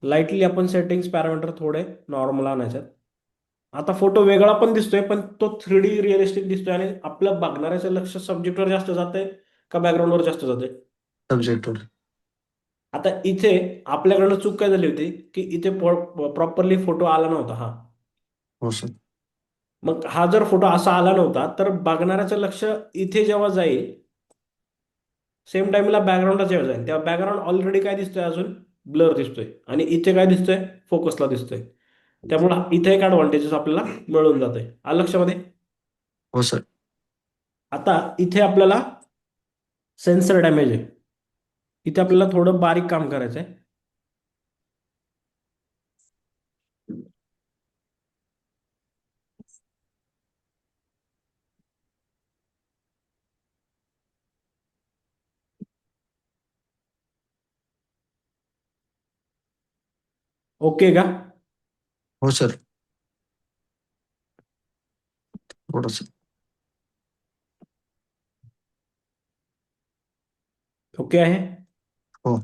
लाईटली आपण सेटिंग्स पॅरामीटर थोडे नॉर्मल आणायच्यात. आता फोटो वेगळा पण दिसतोय, पण तो 3D रिअलिस्टिक दिसतोय, आणि आपलं बघणाऱ्याचं लक्ष सब्जेक्टवर जास्त जातंय का बॅकग्राऊंडवर जास्त जातंय? सब्जेक्टवर. आता इथे आपल्याकडनं चूक काय झाली होती, की इथे प्रॉपरली फोटो आला नव्हता हा. हो सर. मग हा जर फोटो असा आला नव्हता तर बघणाऱ्याचं लक्ष इथे जेव्हा जाईल, सेम टाइमला बॅकग्राऊंडला जेव्हा जाईल, तेव्हा बॅकग्राऊंड ऑलरेडी काय दिसतोय, अजून ब्लर दिसतोय, आणि इथे काय दिसतोय, फोकसला दिसतोय. त्यामुळे इथे एक ऍडव्हान्टेजेस आपल्याला मिळून जाते. आलं लक्षामध्ये? हो सर. आता इथे आपल्याला सेन्सर डॅमेज आहे, इथे आपल्याला थोडं बारीक काम करायचं आहे. ओके का? हो सर. थोडस. ओके आहे. हो.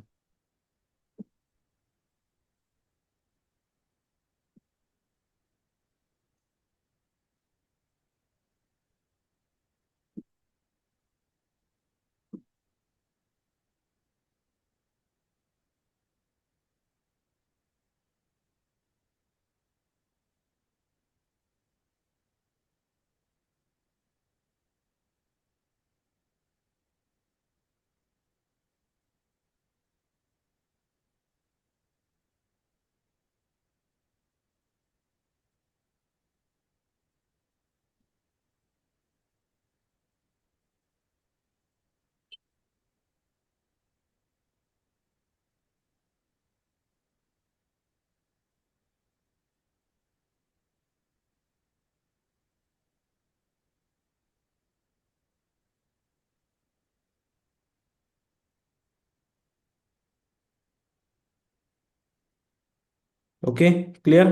ओके, क्लिअर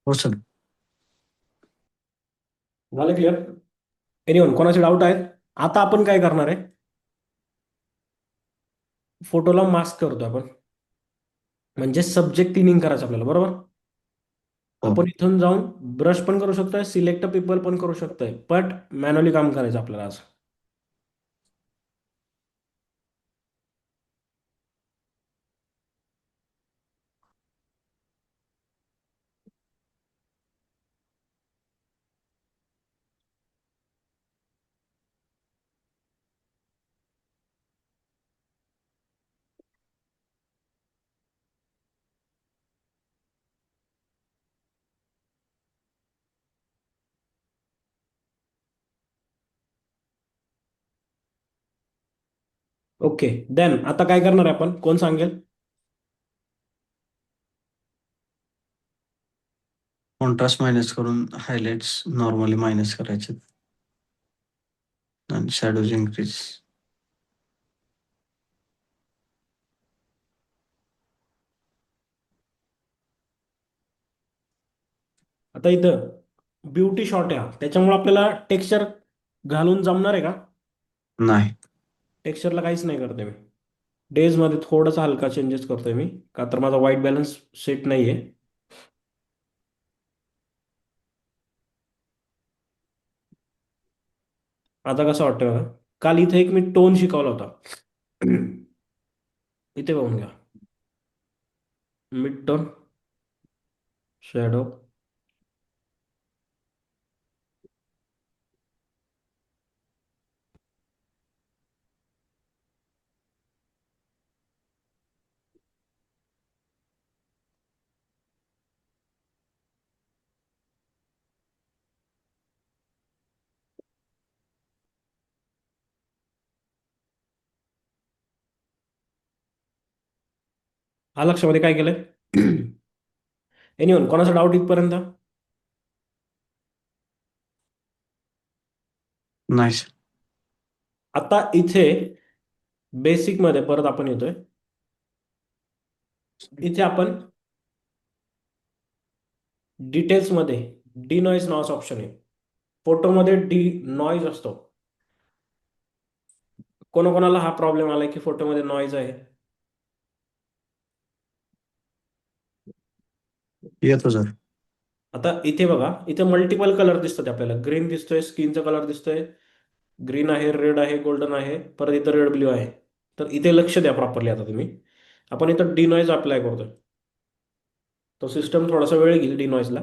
हो सर. झालं? क्लिअर? एनिवन कोणाचे डाऊट आहेत? आता आपण काय करणार आहे, फोटोला मास्क करतो आपण, म्हणजे सब्जेक्ट थिनिंग करायचं आपल्याला, बरोबर? हो. आपण इथून जाऊन ब्रश पण करू शकतोय, सिलेक्ट पीपल पण करू शकतोय, बट मॅन्युअली काम करायचं आपल्याला आज. ओके, देन आता काय करणार आहे आपण, कोण सांगेल? कॉन्ट्रास्ट मायनस करून हायलाइट्स नॉर्मली मायनस करायचे आणि शॅडोज इन्क्रीज. आता इथं ब्युटी शॉट आहे हा. त्याच्यामुळे आपल्याला टेक्स्चर घालून जमणार आहे का? नाही. टेक्स्चरला काहीच नाही करते मी. डेजमध्ये थोडासा हलका चेंजेस करतोय मी, का तर माझा व्हाईट बॅलन्स सेट नाही आहे. आता कसं वाटतं बघा. काल इथे एक मी टोन शिकवला होता. इथे बघून घ्या. Mid tone, shadow. हा लक्षामध्ये काय केलंय? एनिवन कोणाचा डाऊट इथपर्यंत? नाही सर. आता इथे बेसिक मध्ये परत आपण येतोय. इथे आपण डिटेल्स मध्ये डी नॉईज नावाचा ऑप्शन आहे. फोटोमध्ये डी नॉईज असतो. कोणाकोणाला हा प्रॉब्लेम आलाय की फोटोमध्ये नॉईज आहे? येतो सर. आता इथे बघा, इथे मल्टिपल कलर दिसतात आपल्याला. ग्रीन दिसतोय, स्किनचा कलर दिसतोय, ग्रीन आहे, रेड आहे, गोल्डन आहे, परत इथं रेड ब्ल्यू आहे. तर इथे लक्ष द्या प्रॉपरली. आता तुम्ही, आपण इथं डिनॉइज अप्लाय करतोय. तो सिस्टम थोडासा वेळ घेईल डिनॉइजला.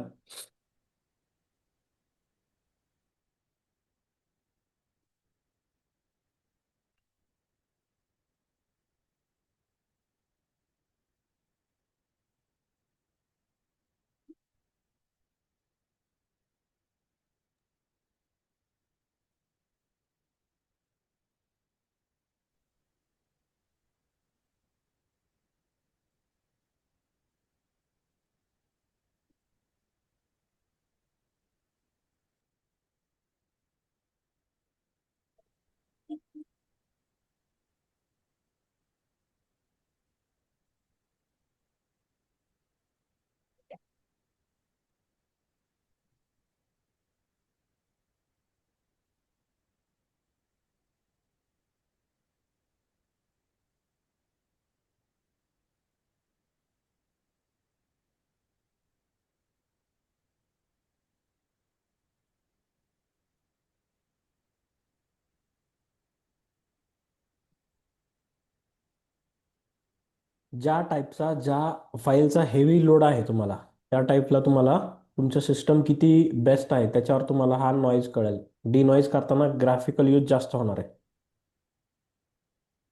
ज्या टाईपचा, ज्या फाईलचा हेवी लोड आहे तुम्हाला, त्या टाईपला तुम्हाला तुमचं सिस्टम किती बेस्ट आहे त्याच्यावर तुम्हाला हा नॉईज कळेल. डी नॉईज करताना ग्राफिकल यूज जास्त होणार आहे.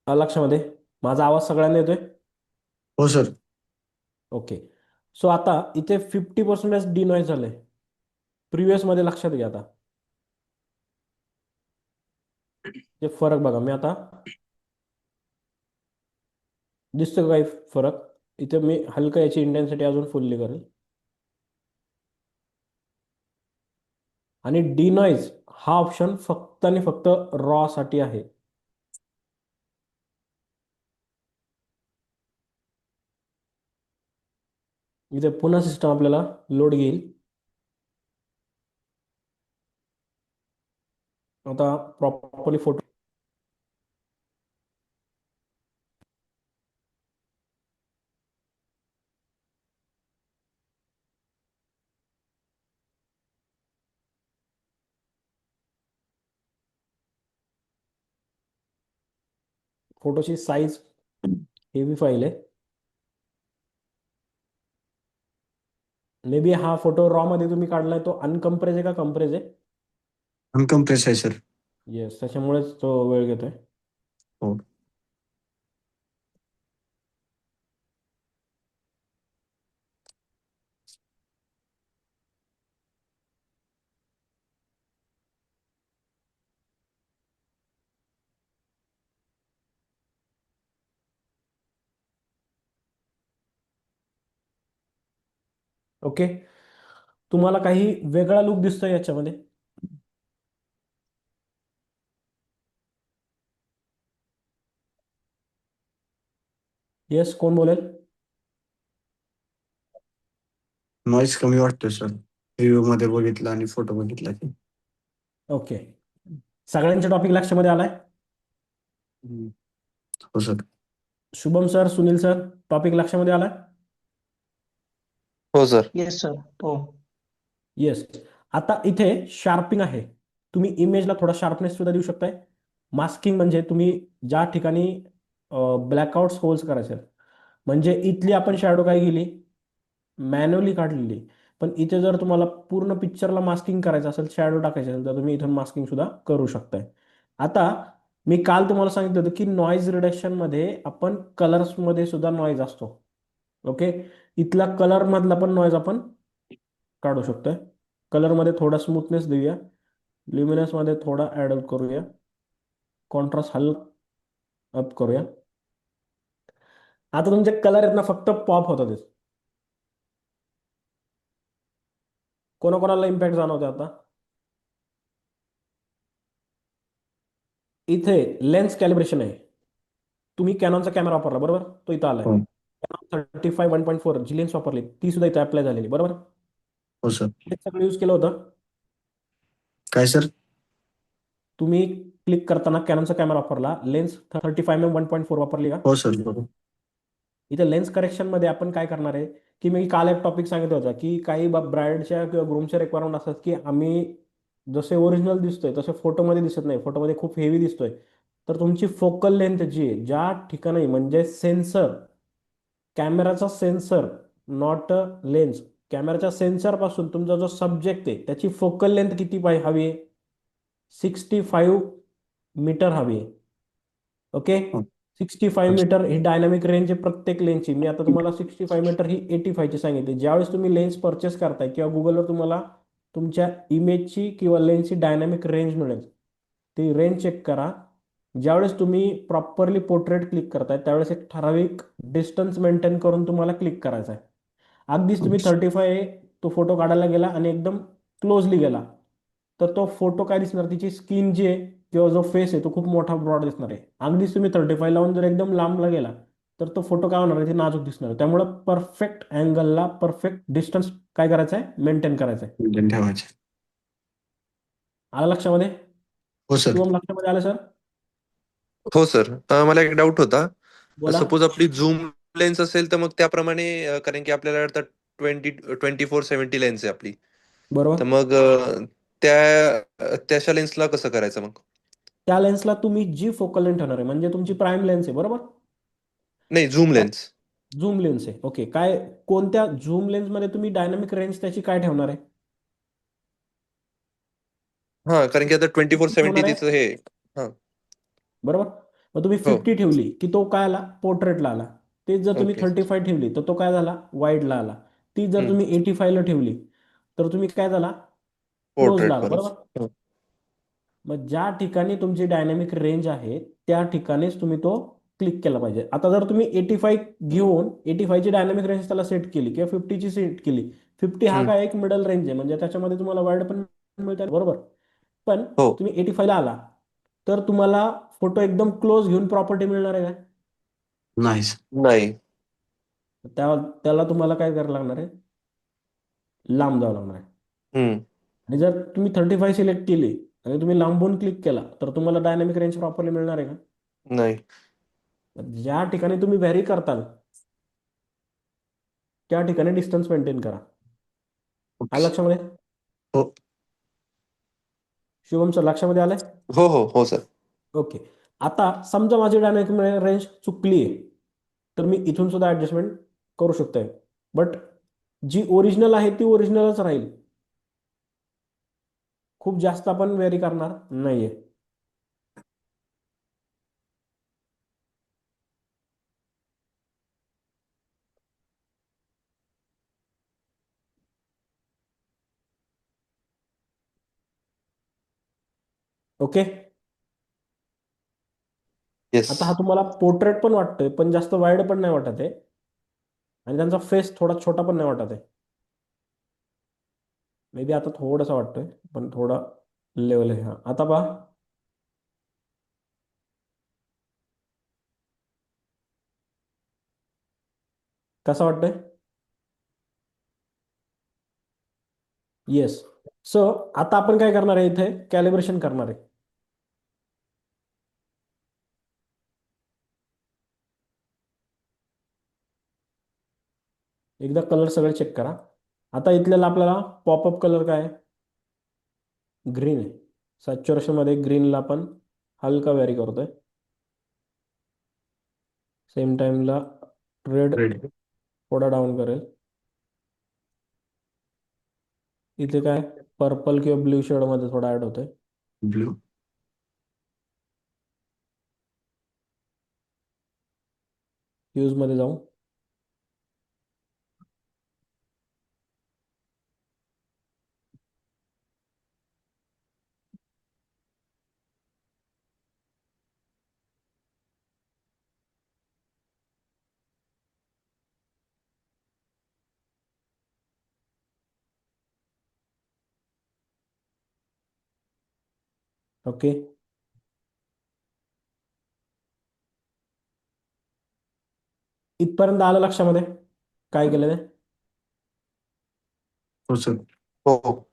आलं लक्षामध्ये? माझा आवाज सगळ्यांना येतोय? हो सर. ओके. सो आता इथे 50% डी नॉईज झालंय. प्रिव्हियस मध्ये लक्षात घ्या. आता ते फरक बघा. मी आता दिसतो का काही फरक? इथे मी हलका याची इंटेन्सिटी अजून फुल्ली करेल. आणि डी नॉईज हा ऑप्शन फक्त आणि फक्त रॉ साठी आहे. इथे पुन्हा सिस्टम आपल्याला लोड घेईल. आता प्रॉपरली फोटो, फोटोची साईज हेवी फाईल आहे. मे बी हा फोटो रॉ मध्ये तुम्ही काढलाय तो अनकम्प्रेस आहे का कम्प्रेस आहे? अनकम्प्रेस आहे सर. येस, त्याच्यामुळेच तो वेळ घेतोय. हो. ओके. तुम्हाला काही वेगळा लुक दिसतोय याच्यामध्ये? येस, कोण बोलेल? नॉईज कमी वाटतोय सर. रिव्ह्यू मध्ये बघितलं आणि फोटो बघितला की. ओके, सगळ्यांच्या टॉपिक लक्षामध्ये आलाय? हम्म. हो sir. Shubham sir, Sunil sir, topic लक्षामध्ये आलाय? हो सर. Yes sir. हो. येस. आता इथे शार्पिंग आहे, तुम्ही इमेजला थोडा शार्पनेस सुद्धा देऊ शकताय. मास्किंग म्हणजे तुम्ही ज्या ठिकाणी ब्लॅकआउट्स होल्स करायचे आहेत. म्हणजे इथली आपण शॅडो काय केली, मॅन्युअली काढलेली. पण इथे जर तुम्हाला पूर्ण पिक्चरला मास्किंग करायचं असेल, शॅडो टाकायचे असेल, तर तुम्ही इथून मास्किंग सुद्धा करू शकताय. आता मी काल तुम्हाला सांगितलं होतं की नॉईज रिडक्शन मध्ये आपण कलर्स मध्ये सुद्धा नॉईज असतो. ओके, इथला कलर मधला पण नॉईज आपण काढू शकतोय. कलर मध्ये थोडा स्मूथनेस देऊया, ल्युमिनस मध्ये थोडा ऍड करूया, कॉन्ट्रास्ट हलका अप करूया. आता तुमचे कलर आहेत ना फक्त पॉप होतात. कोणाकोणाला इम्पॅक्ट जाणवते आता? इथे लेन्स कॅलिब्रेशन आहे. तुम्ही कॅनॉनचा कॅमेरा वापरला बरोबर, तो इथं आलाय. हो. कॅनॉन 35 1.4 जी लेन्स वापरली ती सुद्धा इथे अप्लाय झालेली बरोबर. हो सर. हे सगळं यूज केलं होतं. काय सर? तुम्ही क्लिक करताना कॅनॉनचा कॅमेरा वापरला, लेन्स 35 1.4 वापरली का? हो सर. बरोबर. इथे लेन्स करेक्शन मध्ये आपण काय करणार आहे की मी काल एक टॉपिक सांगितलं होता की काही ब्राईडच्या किंवा ग्रूमच्या रिक्वायरमेंट असतात की आम्ही जसे ओरिजिनल दिसतोय तसे फोटोमध्ये दिसत नाही, फोटोमध्ये खूप हेवी दिसतोय. तर तुमची फोकल लेंथ जी आहे, ज्या ठिकाणी म्हणजे sensor, कॅमेराचा sensor, not lens, कॅमेराच्या sensor पासून तुमचा जो सब्जेक्ट आहे त्याची फोकल लेंथ किती पाहिजे हवी आहे? 65 मीटर हवी आहे. ओके, हो. 65 मीटर ही डायनामिक रेंज आहे प्रत्येक लेन्सची. मी आता तुम्हाला 65 मीटर ही 85 ची सांगितली. ज्यावेळेस तुम्ही लेन्स परचेस करताय किंवा गुगलवर तुम्हाला तुमच्या इमेजची किंवा लेन्सची डायनामिक रेंज मिळेल, ती रेंज चेक करा. ज्यावेळेस तुम्ही प्रॉपरली पोर्ट्रेट क्लिक करताय त्यावेळेस एक ठराविक डिस्टन्स मेंटेन करून तुम्हाला क्लिक करायचं आहे. अगदीच तुम्ही 35 तो फोटो काढायला गेला आणि एकदम क्लोजली गेला तर तो फोटो काय दिसणार, तिची स्किन जी आहे किंवा जो फेस आहे तो खूप मोठा ब्रॉड दिसणार आहे. अगदीच तुम्ही 35 लावून जर एकदम लांबला गेला तर तो फोटो काय होणार आहे, ते नाजूक दिसणार आहे. त्यामुळे परफेक्ट अँगलला परफेक्ट डिस्टन्स काय करायचं आहे, मेंटेन करायचं आहे. मेंटेन ठेवायचे. आलं लक्षामध्ये? हो सर. शुभम लक्षामध्ये आलं सर? हो सर. मला एक डाऊट होता. बोला. सपोज आपली झूम लेन्स असेल तर मग त्याप्रमाणे कारण की आपल्याला आता 24-70 लेन्स आहे आपली. तर बरोबर. मग त्याच्या लेन्सला कसं करायचं मग? त्या लेन्सला तुम्ही जी फोकल लेंथ ठेवणार आहे म्हणजे तुमची प्राईम लेन्स आहे बरोबर, नाही, झूम लेन्स. झूम लेन्स आहे. ओके, काय कोणत्या झूम लेन्समध्ये तुम्ही डायनामिक रेंज त्याची काय ठेवणार आहे? हा, कारण की आता 24-70 ठेवणार आहे तिचं हे. हा. बरोबर. मग तुम्ही हो. 50 ठेवली की तो काय आला, पोर्ट्रेटला आला. तेच जर तुम्ही ओके. 35 ठेवली तर तो काय झाला, वाईडला आला. ती जर तुम्ही 85 ला ठेवली तर तुम्ही काय झाला, क्लोजला पोर्ट्रेट आला परत. बरोबर. मग ज्या ठिकाणी तुमची डायनॅमिक रेंज आहे त्या ठिकाणीच तुम्ही तो क्लिक केला पाहिजे. आता जर तुम्ही 85 घेऊन 85 ची डायनॅमिक रेंज त्याला सेट केली किंवा 50 ची सेट केली, 50 हा काय एक मिडल रेंज आहे म्हणजे त्याच्यामध्ये तुम्हाला वाईड पण मिळतात बरोबर. पण हो. तुम्ही 85 ला आला तर तुम्हाला फोटो एकदम क्लोज घेऊन प्रॉपर्टी मिळणार आहे का? नाही सर. नाही. त्याला तुम्हाला काय करायला लागणार आहे, लांब जावं लागणार आहे. हम्म. आणि जर तुम्ही 35 सिलेक्ट केली आणि तुम्ही लांबून क्लिक केला तर तुम्हाला डायनॅमिक रेंज प्रॉपरली मिळणार आहे का? नाही. ज्या ठिकाणी तुम्ही व्हॅरी करताल त्या ठिकाणी डिस्टन्स मेंटेन करा. आलं ओके. लक्षामध्ये? हो. शुभम सर लक्षामध्ये आलंय? हो हो हो सर. ओके. आता समजा माझी डायनॅमिक रेंज चुकली आहे तर मी इथून सुद्धा ऍडजस्टमेंट करू शकतोय. बट जी ओरिजिनल आहे ती ओरिजिनलच राहील, खूप जास्त आपण व्हेरी करणार नाहीये. ओके. येस. आता हा तुम्हाला पोर्ट्रेट पण वाटतोय पण जास्त वाईड पण नाही वाटत आहे आणि त्यांचा फेस थोडा छोटा पण नाही वाटत आहे. मे बी आता थोडासा वाटतोय पण थोडा लेवल आहे. हा आता पहा, कसं वाटतंय? येस. सो आता आपण काय करणार आहे, इथे कॅलिब्रेशन करणार आहे. एकदा कलर सगळे चेक करा. आता इथल्याला आपल्याला पॉपअप कलर काय आहे, ग्रीन आहे. सॅच्युरेशन मध्ये ग्रीनला आपण हलका व्हॅरी करतोय. सेम टाइमला रेड रेड. थोडा डाऊन करेल. इथे काय पर्पल किंवा ब्ल्यू शेड मध्ये थोडा ऍड होतोय. ब्लू. ह्यूज मध्ये जाऊ. ओके. इथपर्यंत आलं लक्षामध्ये काय केलं ते? हो सर. हो.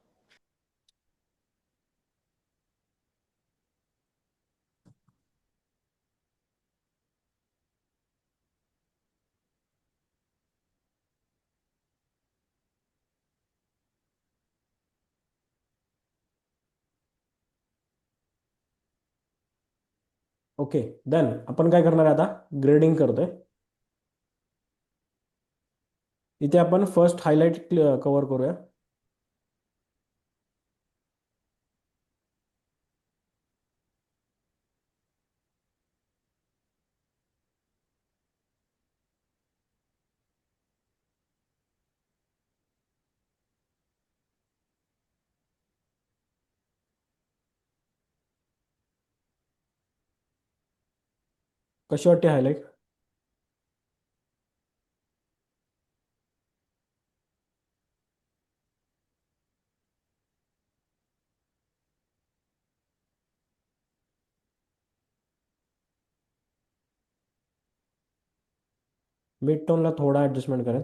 ओके. देन आपण काय करणार आहे, आता ग्रेडिंग करतोय. इथे आपण फर्स्ट हायलाइट कव्हर करूया. कशी वाटते हायलाइट? मिड टोनला थोडा ऍडजस्टमेंट करेल.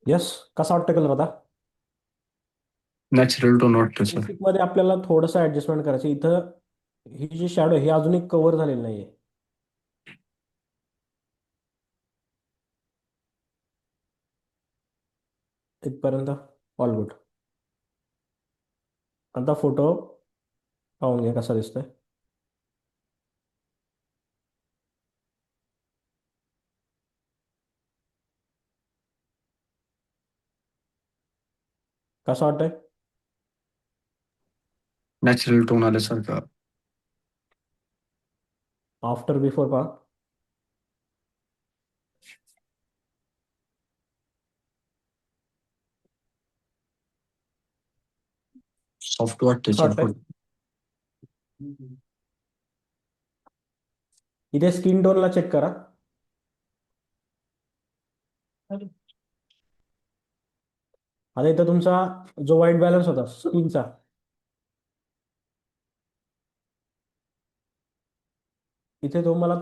यस. कसा वाटतं कलर आता? नॅचरल टोन वाटतो सर. बेसिक मध्ये आपल्याला थोडंसं ऍडजस्टमेंट करायचं. इथं ही जी शॅडो ही अजून एक कव्हर झालेली नाहीये. इथपर्यंत ऑल गुड. आता फोटो पाहून घ्या कसा दिसतोय. कसा वाटतंय? नॅचरल टोन आल्यासारखा. आफ्टर बिफोर पहा. सॉफ्ट वाटते कसं सर. वाटतंय? इथे स्किन टोनला चेक करा. आता इथं तुमचा जो व्हाईट बॅलन्स होता स्किनचा, इथे तुम्हाला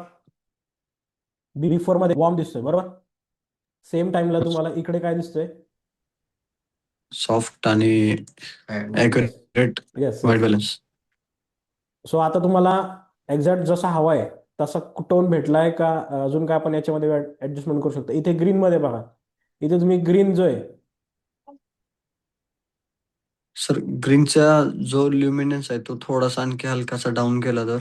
बिफोर मध्ये वॉर्म दिसतोय बरोबर. सेम टाइमला तुम्हाला इकडे काय दिसतोय? सॉफ्ट आणि accurate yes white yes. Balance. So आता तुम्हाला एक्झॅक्ट जसा हवा आहे तसा टोन भेटलाय का? अजून काय आपण याच्यामध्ये ऍडजस्टमेंट करू शकतो? इथे ग्रीन मध्ये बघा. इथे तुम्ही ग्रीन जो आहे, सर ग्रीनचा जो ल्युमिनन्स आहे तो थोडासा आणखी हलकासा डाऊन केला तर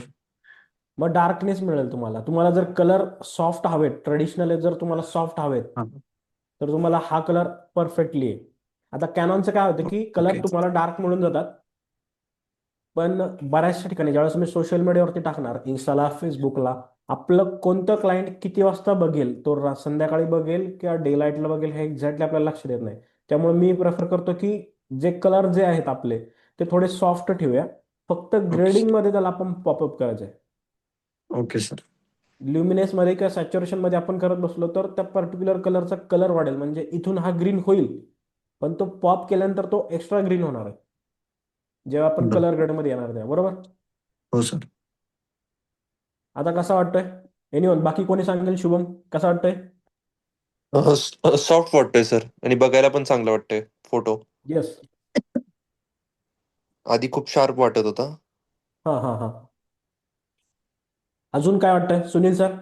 मग डार्कनेस मिळेल तुम्हाला. तुम्हाला जर कलर सॉफ्ट हवेत, ट्रेडिशनल जर तुम्हाला सॉफ्ट हवेत, हा. तर तुम्हाला हा कलर परफेक्टली आहे. आता कॅनॉनचं काय होतं की कलर ओके. तुम्हाला डार्क मिळून जातात, पण बऱ्याचशा ठिकाणी ज्यावेळेस तुम्ही सोशल मीडियावरती टाकणार, इन्स्टाला, फेसबुकला, आपलं कोणतं क्लायंट किती वाजता बघेल, तो संध्याकाळी बघेल किंवा डे लाईटला बघेल, हे एक्झॅक्टली आपल्याला लक्ष देत नाही. त्यामुळे मी प्रेफर करतो की जे कलर जे आहेत आपले ते थोडे सॉफ्ट ठेवूया. फक्त ग्रेडिंग मध्ये त्याला आपण पॉपअप करायचंय. Okay sir. ल्युमिनेस मध्ये किंवा सॅच्युरेशन मध्ये आपण करत बसलो तर त्या पर्टिक्युलर कलरचा कलर वाढेल, म्हणजे इथून हा ग्रीन होईल पण तो पॉप केल्यानंतर तो एक्स्ट्रा ग्रीन होणार आहे जेव्हा आपण बरं. कलर ग्रेड मध्ये येणार त्या, बरोबर. हो सर. आता कसा वाटतोय एनिवन, बाकी कोणी सांगेल? शुभम, कसा वाटतोय? सॉफ्ट वाटतोय सर, आणि बघायला पण चांगलं वाटतंय फोटो. येस. आधी खूप शार्प वाटत होता. हा हा हा. अजून काय वाटतंय सुनील सर?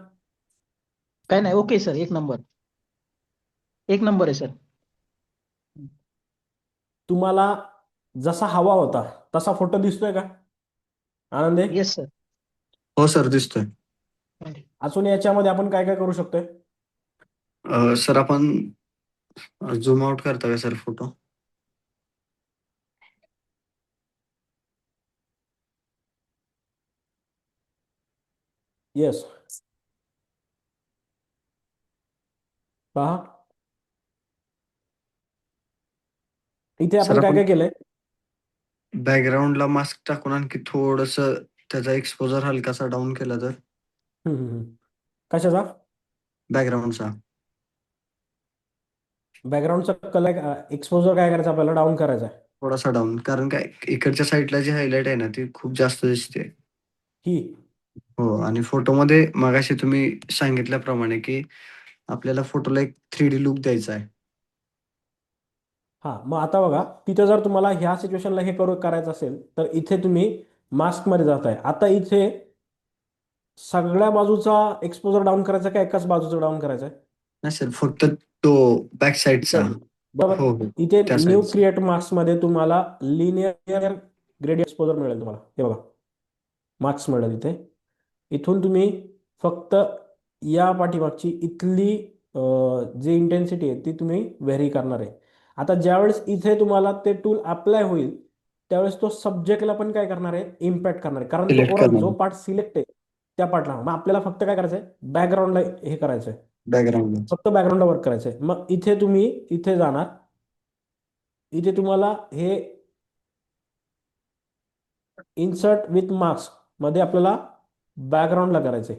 काय नाही, ओके सर, एक नंबर, एक नंबर आहे सर. तुम्हाला जसा हवा होता तसा फोटो दिसतोय का आनंदे? Yes sir. हो सर, दिसतोय. अजून याच्यामध्ये आपण काय काय करू शकतोय? सर आपण झूम आउट करता का सर फोटो? येस. पहा इथे सर आपण काय आपण काय केलंय. बॅकग्राऊंडला मास्क टाकून आणखी थोडस त्याचा एक्सपोजर हलकासा डाऊन केला तर कशाचा? बॅकग्राऊंडचा बॅकग्राऊंडचा कलर एक्सपोजर काय करायचं आपल्याला? डाऊन करायचा आहे. थोडासा डाऊन, कारण काय इकडच्या साईडला जी हायलाइट आहे ना ती खूप जास्त दिसते. ही हो, आणि फोटोमध्ये मगाशी तुम्ही सांगितल्याप्रमाणे की आपल्याला फोटोला एक 3D लुक द्यायचा आहे. हा, मग आता बघा तिथे जर तुम्हाला ह्या सिच्युएशनला हे करायचं असेल तर इथे तुम्ही मास्क मध्ये जाताय. आता इथे सगळ्या बाजूचा एक्सपोजर डाऊन करायचा का एकाच बाजूचा डाऊन करायचा आहे? नाही सर, फक्त तो बॅक साईडचा. Exactly. बरोबर. हो हो, इथे त्या न्यू साईडचा. क्रिएट मार्क्स मध्ये तुम्हाला लिनियर ग्रेड एक्सपोजर मिळेल तुम्हाला. हे बघा मार्क्स मिळेल इथे. इथून तुम्ही फक्त या पाठीमागची इथली जी इंटेन्सिटी आहे ती तुम्ही व्हेरी करणार आहे. आता ज्यावेळेस इथे तुम्हाला ते टूल अप्लाय होईल त्यावेळेस तो सब्जेक्टला पण काय करणार आहे? इम्पॅक्ट करणार आहे, कारण तो सिलेक्ट ओव्हरऑल जो करणार पार्ट सिलेक्ट आहे त्या पार्टला. मग आपल्याला फक्त काय करायचं आहे? बॅकग्राऊंडला हे करायचं आहे, बॅकग्राऊंड. फक्त बॅकग्राऊंडला वर्क करायचं आहे. मग इथे तुम्ही इथे जाणार. इथे तुम्हाला हे इन्सर्ट विथ मार्क्स मध्ये आपल्याला बॅकग्राऊंडला करायचंय,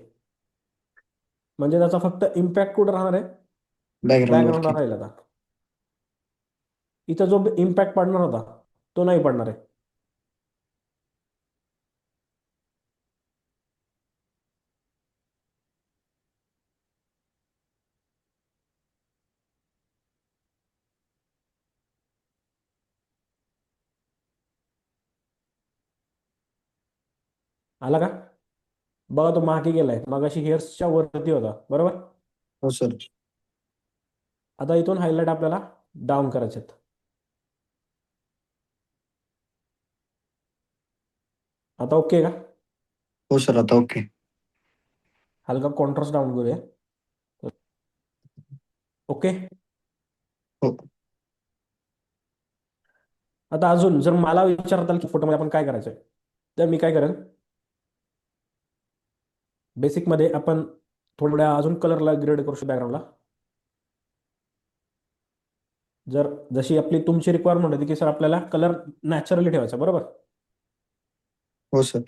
म्हणजे त्याचा फक्त इम्पॅक्ट कुठं राहणार आहे? बॅकग्राऊंडला बॅकग्राऊंडवरती. राहील. आता इथं जो इम्पॅक्ट पडणार होता तो नाही पडणार आहे. आला का? बघा तो मागे गेलाय, मगाशी हेअर्सच्या वरती होता, बरोबर. हो सर. आता इथून हायलाइट आपल्याला डाऊन करायचे आहेत. आता ओके का? हो सर, आता ओके. हलका कॉन्ट्रास्ट डाऊन करूया. ओके. हो आता अजून जर मला विचारताल की फोटोमध्ये आपण काय करायचंय, तर मी काय करेन, बेसिक मध्ये आपण थोड्या अजून कलरला ग्रेड करू शकतो बॅकग्राऊंडला. जर जशी आपली तुमची रिक्वायरमेंट होती की सर आपल्याला कलर नॅचरली ठेवायचा, बरोबर. हो सर.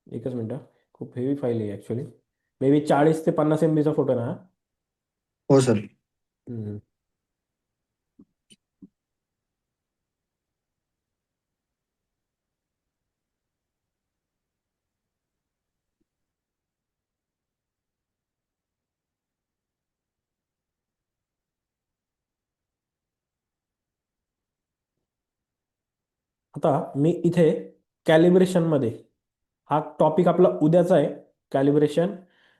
एकच मिनिट, खूप हेवी फाईल आहे ऍक्च्युली. मे बी 40 ते 50 MB चा फोटो ना हा. हो सर. हम्म. आता मी इथे कॅलिब्रेशन मध्ये, हा टॉपिक आपला उद्याचा आहे, कॅलिब्रेशन,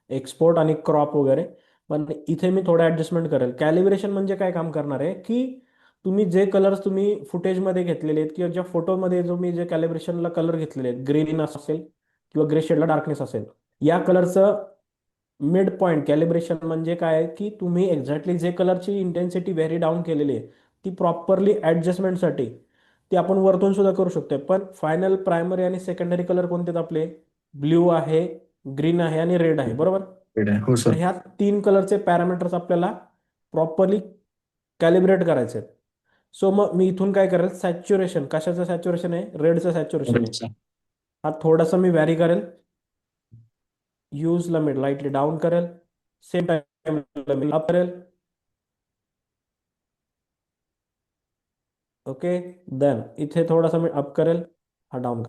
एक्सपोर्ट आणि क्रॉप वगैरे. पण इथे मी थोडं ऍडजस्टमेंट करेल. कॅलिब्रेशन म्हणजे काय काम करणार आहे की तुम्ही जे कलर्स तुम्ही फुटेजमध्ये घेतलेले आहेत किंवा ज्या फोटोमध्ये तुम्ही जे कॅलिब्रेशनला कलर घेतलेले आहेत, ग्रीन असेल किंवा ग्रे शेडला डार्कनेस असेल, या कलरचं मिड पॉईंट कॅलिब्रेशन म्हणजे काय आहे की तुम्ही एक्झॅक्टली जे कलरची इंटेन्सिटी व्हेरी डाऊन केलेली आहे ती प्रॉपरली ऍडजस्टमेंटसाठी ती आपण वरतून सुद्धा करू शकतोय. पण फायनल प्रायमरी आणि सेकंडरी कलर कोणते आहेत आपले? ब्ल्यू आहे, ग्रीन आहे आणि रेड आहे, बरोबर? हो तर सर. ह्या 3 कलरचे पॅरामीटर्स आपल्याला प्रॉपरली कॅलिब्रेट करायचे आहेत. सो मग मी इथून काय करेल, सॅच्युरेशन, कशाचं सॅच्युरेशन आहे? रेडचं सॅच्युरेशन आहे. अच्छा. हा थोडासा मी व्हॅरी करेल, यूजला मी लाईटली डाऊन करेल, सेम टाइमला मी अप करेल. ओके, देन इथे थोडासा मी अप करेल, हा डाऊन.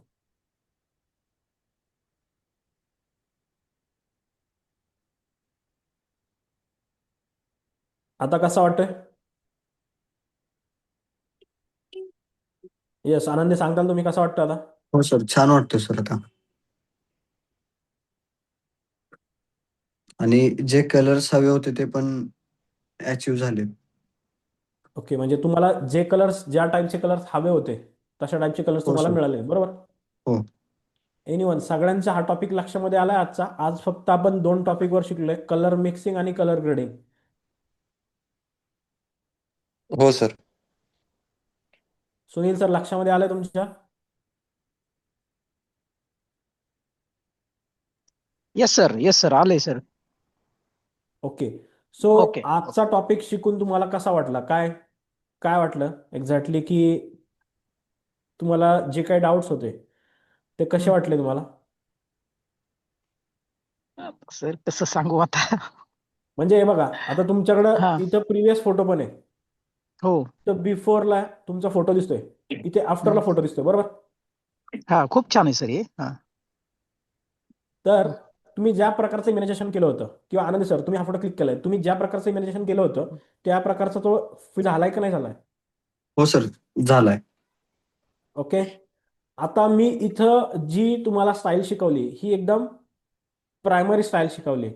आता कसा वाटतोय? येस, आनंदी सांगताल तुम्ही कसा वाटतं आता? हो सर, छान वाटतोय सर आता. आणि जे कलर्स हवे होते ते पण अचीव्ह झाले. ओके, म्हणजे तुम्हाला जे कलर्स, ज्या टाईपचे कलर्स हवे होते तशा टाईपचे कलर्स हो तुम्हाला सर. मिळाले, बरोबर? हो. एनिवन, सगळ्यांचा हा टॉपिक लक्षामध्ये आलाय आजचा. आज फक्त आपण 2 टॉपिकवर शिकलोय, कलर मिक्सिंग आणि कलर ग्रेडिंग. हो सर. सुनील सर, लक्षामध्ये आलंय तुमच्या? येस सर, आलंय सर. ओके. So okay. आजचा टॉपिक शिकून तुम्हाला कसा वाटला? काय काय वाटलं एक्झॅक्टली, की तुम्हाला जे काही डाऊट्स होते ते कसे वाटले तुम्हाला? सर कसं सांगू आता. म्हणजे हे बघा, आता तुमच्याकडं हा. इथं प्रिव्हियस फोटो पण आहे. हो. तर बिफोरला तुमचा फोटो दिसतोय, इथे आफ्टरला फोटो दिसतोय, बरोबर? हा, खूप छान आहे सर हे. हा. तर तुम्ही ज्या प्रकारचं इमॅजिनेशन केलं होतं, किंवा आनंद सर तुम्ही हा फोटो क्लिक केलाय, तुम्ही ज्या प्रकारचं इमॅजिनेशन केलं होतं त्या प्रकारचा तो फिल झालाय का नाही झालाय? हो सर, झालाय. ओके. आता मी इथं जी तुम्हाला स्टाईल शिकवली ही एकदम प्रायमरी स्टाईल शिकवली.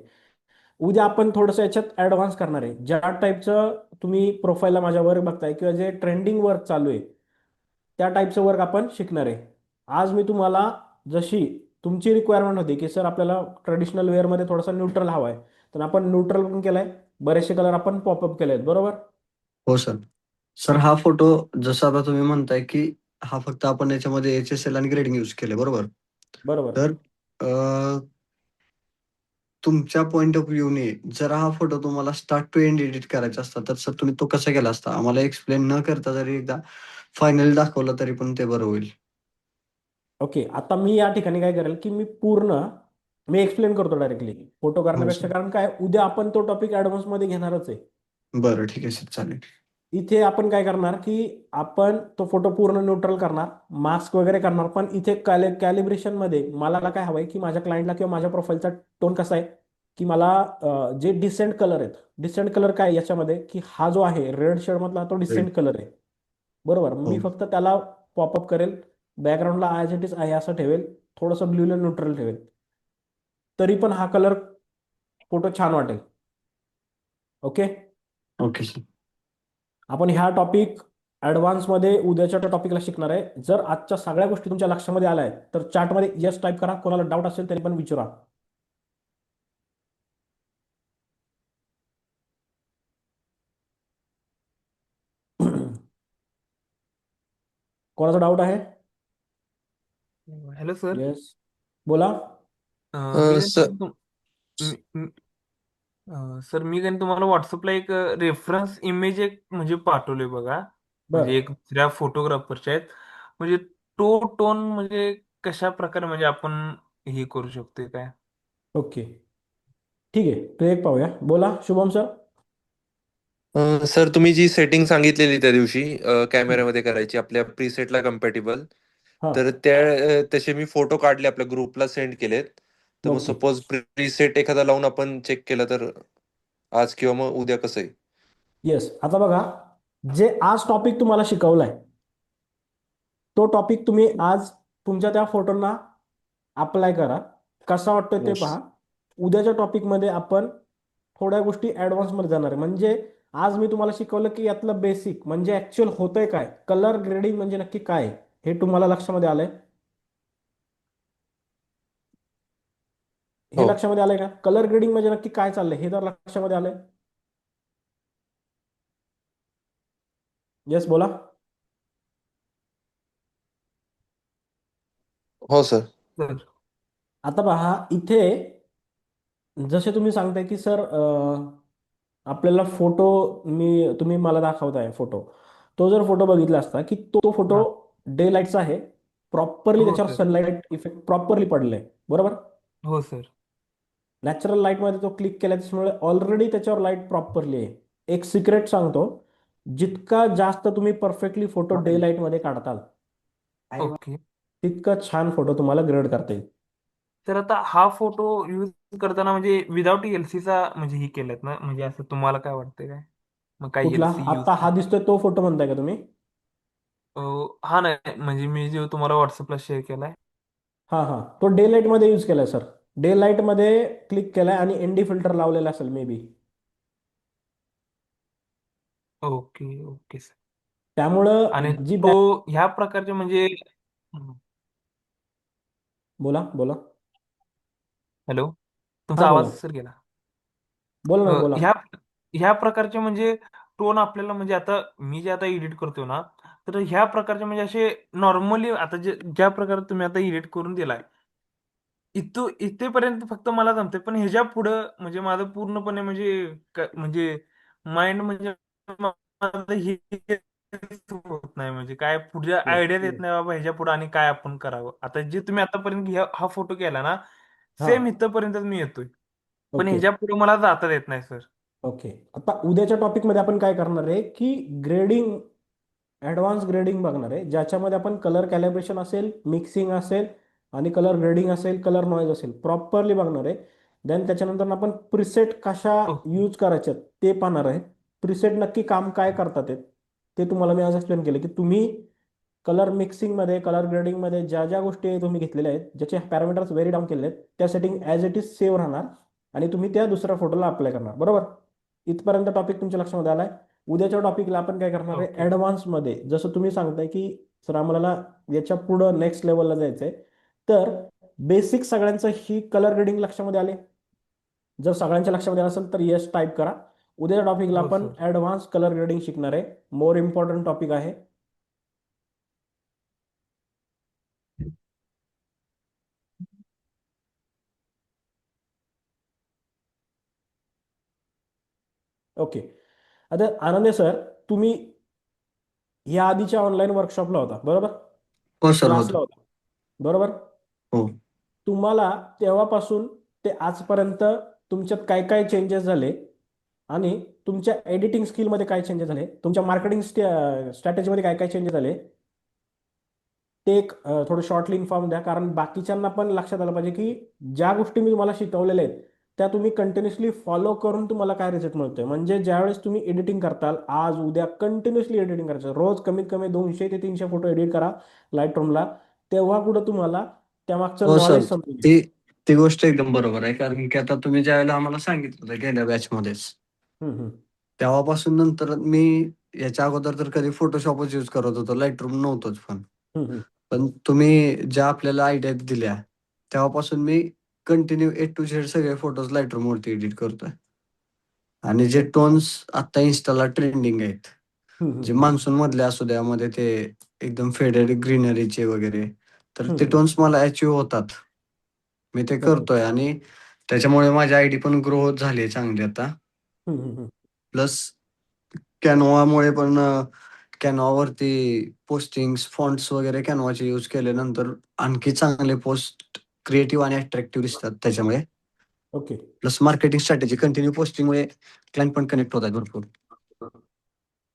उद्या आपण थोडंसं याच्यात ॲडव्हान्स करणार आहे. ज्या टाईपचं तुम्ही प्रोफाईलला माझ्या वर्क बघताय किंवा जे ट्रेंडिंग वर्क चालू आहे त्या टाईपचं वर्क आपण शिकणार आहे. आज मी तुम्हाला जशी तुमची रिक्वायरमेंट होती की सर आपल्याला ट्रेडिशनल वेअरमध्ये थोडासा न्यूट्रल हवा आहे, तर आपण न्यूट्रल पण केलाय, बरेचसे कलर आपण पॉपअप केले आहेत, बरोबर? हो सर. सर हा फोटो जसं आता तुम्ही म्हणताय की हा फक्त आपण याच्यामध्ये HSL आणि ग्रेडिंग यूज केले, बरोबर? बरोबर. तर तुमच्या पॉइंट ऑफ व्ह्यूने जर हा फोटो तुम्हाला स्टार्ट टू एंड एडिट करायचा असता तर सर तुम्ही तो कसा केला असता? आम्हाला एक्सप्लेन न करता जरी एकदा फायनल दाखवलं तरी पण ते बरं होईल. ओके, आता मी या ठिकाणी काय करेल की मी एक्सप्लेन करतो डायरेक्टली फोटो हो करण्यापेक्षा, सर. कारण काय उद्या आपण तो टॉपिक ॲडव्हान्समध्ये घेणारच आहे. बरं, ठीक आहे सर, चालेल. इथे आपण काय करणार की आपण तो फोटो पूर्ण न्यूट्रल करणार, मास्क वगैरे करणार, पण इथे कॅलिब्रेशन मध्ये मला काय हवंय की माझ्या क्लायंटला किंवा माझ्या प्रोफाईलचा टोन कसा आहे की मला जे डिसेंट कलर आहेत, डिसेंट कलर काय याच्यामध्ये की हा जो आहे रेड शेड मधला तो डिसेंट कलर आहे, बरोबर? मी हो. फक्त त्याला पॉपअप करेल, बॅकग्राऊंडला ॲज इट इज आहे असं ठेवेल, थोडंसं ब्ल्यूला न्यूट्रल ठेवेल, तरी पण हा कलर फोटो छान वाटेल. ओके. Okay sir. आपण ह्या टॉपिक ॲडव्हान्समध्ये उद्याच्या टॉपिकला शिकणार आहे. जर आजच्या सगळ्या गोष्टी तुमच्या लक्षामध्ये आल्या आहेत तर चॅटमध्ये येस टाईप करा. कोणाला डाऊट असेल तरी पण विचारा. कोणाचा डाऊट आहे? Hello sir. येस, बोला. मी काय सर. मी- मी- सर मी काय तुम्हाला व्हॉट्सअपला एक रेफरन्स इमेज एक म्हणजे पाठवले बघा. बर, म्हणजे एक दुसऱ्या फोटोग्राफरचे आहेत. म्हणजे तो टोन म्हणजे कशा प्रकारे म्हणजे आपण हे करू शकतो काय? ओके, ठीक आहे. तो एक पाहूया. बोला शुभम सर. सर, तुम्ही जी सेटिंग सांगितलेली त्या दिवशी कॅमेऱ्यामध्ये करायची आपल्या प्रीसेटला कम्पॅटेबल, हां, तर तसे मी फोटो काढले, आपल्या ग्रुपला सेंड केलेत. तर मग ओके. सपोज प्रीसेट एखादा लावून आपण चेक केलं तर आज किंवा मग उद्या कसं आहे? येस, आता बघा, जे आज टॉपिक तुम्हाला शिकवलाय तो टॉपिक तुम्ही आज तुमच्या त्या फोटोंना अप्लाय करा. कसा वाटतोय ते येस. पहा. उद्याच्या टॉपिकमध्ये आपण थोड्या गोष्टी ॲडव्हान्समध्ये जाणार आहे. म्हणजे आज मी तुम्हाला शिकवलं की यातलं बेसिक म्हणजे ॲक्च्युअल होतंय काय, कलर ग्रेडिंग म्हणजे नक्की काय आहे, हे तुम्हाला लक्षामध्ये आलंय? हे हो. लक्षामध्ये आलंय का? कलर ग्रेडिंग म्हणजे नक्की काय चाललंय हे जर लक्षामध्ये आलंय? येस, बोला. हो सर. सर आता पहा इथे जसे तुम्ही सांगताय की सर आपल्याला फोटो तुम्ही मला दाखवताय फोटो, तो जर फोटो बघितला असता की तो फोटो हा डे लाईटचा आहे, प्रॉपरली हो त्याच्यावर सर सनलाईट इफेक्ट प्रॉपरली पडलाय, बरोबर. हो सर नॅचरल लाईटमध्ये तो क्लिक केला त्याच्यामुळे ऑलरेडी त्याच्यावर लाईट प्रॉपरली आहे. एक सिक्रेट सांगतो, जितका जास्त तुम्ही परफेक्टली फोटो डे लाईटमध्ये काढताल ओके. तितका छान फोटो तुम्हाला ग्रेड करता येईल. तर आता हा फोटो यूज करताना म्हणजे विदाउट एलसीचा म्हणजे ही केलेत ना, म्हणजे असं तुम्हाला काय वाटतंय काय? मग काही कुठला एलसी यूज आता हा केलं? दिसतोय तो फोटो म्हणताय का तुम्ही? हा नाही म्हणजे मी जो तुम्हाला व्हॉट्सअपला शेअर केलाय. हा हा, तो डे लाईट मध्ये यूज केलाय सर. डे लाईट मध्ये क्लिक केलाय आणि एनडी फिल्टर लावलेला असेल may be. Okay okay sir. आणि त्यामुळं जी तो ह्या प्रकारचे म्हणजे बोला बोला. हॅलो, हा तुमचा आवाज बोला सर गेला. बोला ना अ, बोला. ह्या ह्या प्रकारचे म्हणजे टोन आपल्याला म्हणजे आता मी जे आता एडिट करतोय ना, तर ह्या प्रकारचे म्हणजे असे नॉर्मली आता ज्या प्रकारे तुम्ही आता एडिट करून दिलाय, इथेपर्यंत फक्त मला जमते. पण ह्याच्या पुढं म्हणजे माझं पूर्णपणे म्हणजे म्हणजे माइंड म्हणजे माझं हे होत नाही, म्हणजे काय पुढच्या आयडियाच येत नाही बाबा ह्याच्या पुढे आणि काय आपण करावं. आता जे तुम्ही आतापर्यंत हा फोटो केला ना, हा सेम इथपर्यंतच मी येतोय. पण ओके ह्याच्या पुढे मला जाता येत नाही सर. ओके. आता उद्याच्या टॉपिक मध्ये आपण काय करणार आहे की ग्रेडिंग, ॲडव्हान्स ग्रेडिंग बघणार आहे, ज्याच्यामध्ये आपण कलर कॅलिब्रेशन असेल, मिक्सिंग असेल आणि कलर ग्रेडिंग असेल, कलर नॉईज असेल, प्रॉपरली बघणार आहे. देन त्याच्यानंतर आपण प्रिसेट कशा ओके यूज करायच्या ते पाहणार आहे. प्रिसेट नक्की काम काय करतात ते तुम्हाला मी आज एक्सप्लेन केलं की तुम्ही कलर मिक्सिंगमध्ये, कलर ग्रेडिंगमध्ये ज्या ज्या गोष्टी तुम्ही घेतलेल्या आहेत, ज्याचे पॅरामीटर्स व्हेरी डाऊन केले आहेत, त्या setting as it is save राहणार आणि तुम्ही त्या दुसऱ्या फोटोला अप्लाय करणार, बरोबर. इथपर्यंत टॉपिक तुमच्या लक्षामध्ये आलाय. उद्याच्या टॉपिकला आपण काय करणार आहे, ओके ॲडव्हान्समध्ये जसं तुम्ही सांगताय की सर आम्हाला याच्या पुढं नेक्स्ट लेवलला जायचंय, तर बेसिक सगळ्यांचं ही कलर ग्रेडिंग लक्षामध्ये आले. जर सगळ्यांच्या लक्षामध्ये असेल तर येस टाईप करा. उद्याच्या टॉपिकला हो आपण सर. ॲडव्हान्स कलर ग्रेडिंग शिकणार आहे. मोर इम्पॉर्टंट टॉपिक आहे. ओके. आता आनंदे सर, तुम्ही या आधीच्या ऑनलाईन वर्कशॉपला होता, बरोबर, हो सर, क्लासला होतो. होता, बरोबर. हो. तुम्हाला तेव्हापासून ते आजपर्यंत तुमच्यात काय काय चेंजेस झाले आणि तुमच्या एडिटिंग स्किलमध्ये काय चेंजेस झाले, तुमच्या मार्केटिंग स्ट्रॅटेजीमध्ये काय काय चेंजेस झाले, ते एक थोडं शॉर्टली इन्फॉर्म द्या. कारण बाकीच्यांना पण लक्षात आलं पाहिजे की ज्या गोष्टी मी तुम्हाला शिकवलेल्या आहेत त्या तुम्ही कंटिन्युअसली फॉलो करून तुम्हाला काय रिझल्ट मिळतोय. म्हणजे ज्यावेळेस तुम्ही एडिटिंग करताल, आज उद्या कंटिन्युअसली एडिटिंग करायचं, रोज कमीत कमी 200 ते 300 फोटो एडिट करा लाईट रूमला, तेव्हा कुठं तुम्हाला त्यामागचं हो सर, नॉलेज समजेल. ती ती गोष्ट एकदम बरोबर आहे. कारण की आता तुम्ही ज्यावेळेला आम्हाला सांगितलं होतं गेल्या बॅचमध्येच, हम्म, हम्म, तेव्हापासून नंतर मी याच्या अगोदर तर कधी फोटोशॉपच यूज करत होतो, लाईटरूम नव्हतंच. पण हम्म, हम्म. पण तुम्ही ज्या आपल्याला आयडिया दिल्या तेव्हापासून मी कंटिन्यू ए टू झेड सगळे फोटोज लाईटरूम वरती एडिट करतोय. आणि जे टोन्स आता इन्स्टाला ट्रेंडिंग आहेत, हम्म, जे हम्म, मान्सून मधले असू द्या, मध्ये ते एकदम फेडेड ग्रीनरीचे वगैरे, तर हम्म, ते हम्म. टोन्स मला अचीव्ह होतात. मी ते ओके. करतोय आणि त्याच्यामुळे माझी आयडी पण ग्रो झाली आहे चांगली आता. हम्म, हम्म, हम्म. प्लस कॅनवामुळे पण कॅनवावरती पोस्टिंग्स, फॉन्ट्स वगैरे कॅनवाचे यूज केल्यानंतर आणखी चांगले पोस्ट क्रिएटिव्ह आणि अट्रॅक्टिव्ह दिसतात त्याच्यामुळे. Okay plus marketing strategy continue पोस्टिंगमुळे क्लायंट पण कनेक्ट होत आहेत भरपूर.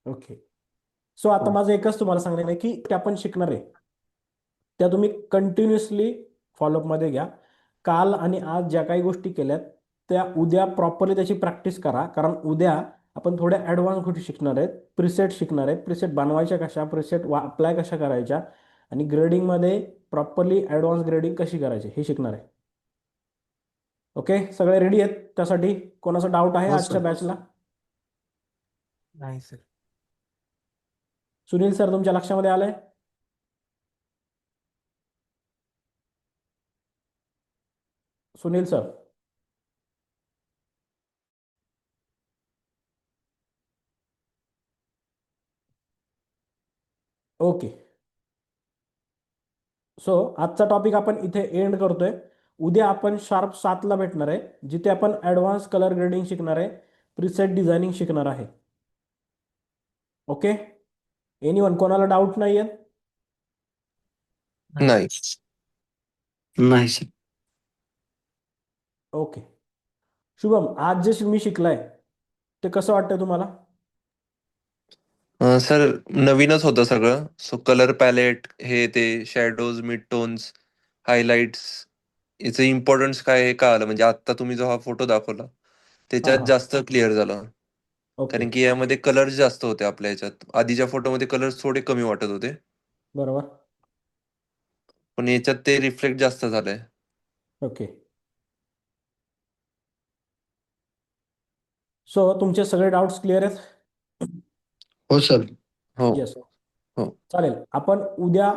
ओके. सो आता हो. माझं एकच तुम्हाला सांगणं आहे की ते आपण शिकणार आहे त्या तुम्ही कंटिन्युअसली फॉलोअपमध्ये घ्या. काल आणि आज ज्या काही गोष्टी केल्यात त्या उद्या प्रॉपरली त्याची प्रॅक्टिस करा. कारण उद्या आपण थोड्या ॲडव्हान्स गोष्टी शिकणार आहेत, प्रिसेट शिकणार आहेत, प्रिसेट बनवायच्या कशा, प्रिसेट अप्लाय कशा करायच्या आणि ग्रेडिंगमध्ये प्रॉपरली ॲडव्हान्स ग्रेडिंग कशी करायची हे शिकणार आहे. ओके, सगळे रेडी आहेत त्यासाठी? कोणाचा डाऊट आहे हो आजच्या सर. बॅचला? नाही सर. सुनील सर तुमच्या लक्षामध्ये आलंय? सुनील सर. ओके. सो आजचा टॉपिक आपण इथे एंड करतोय. उद्या आपण शार्प 7ला भेटणार आहे, जिथे आपण ॲडव्हान्स कलर ग्रेडिंग शिकणार आहे, प्रीसेट डिझायनिंग शिकणार आहे. ओके, एनीवन, कोणाला डाऊट नाही आहेत? नाही. नाही सर. ओके. शुभम, आज जे मी शिकलाय ते कसं वाटतंय तुम्हाला? सर, नवीनच होतं सगळं. सो कलर पॅलेट, हे ते शॅडोज, मिड टोन्स, हायलाइट्स, याचं इम्पॉर्टन्स काय हे कळालं. म्हणजे आता तुम्ही जो हा फोटो दाखवला हां त्याच्यात हां. जास्त क्लिअर झालं. ओके, कारण की यामध्ये कलर्स जास्त होते आपल्या ह्याच्यात. आधीच्या फोटोमध्ये कलर्स थोडे कमी वाटत होते, बरोबर. पण याच्यात ते रिफ्लेक्ट जास्त झालंय. ओके. सो तुमचे सगळे डाऊट्स क्लिअर आहेत? हो सर. हो. येस. हो. चालेल. आपण उद्या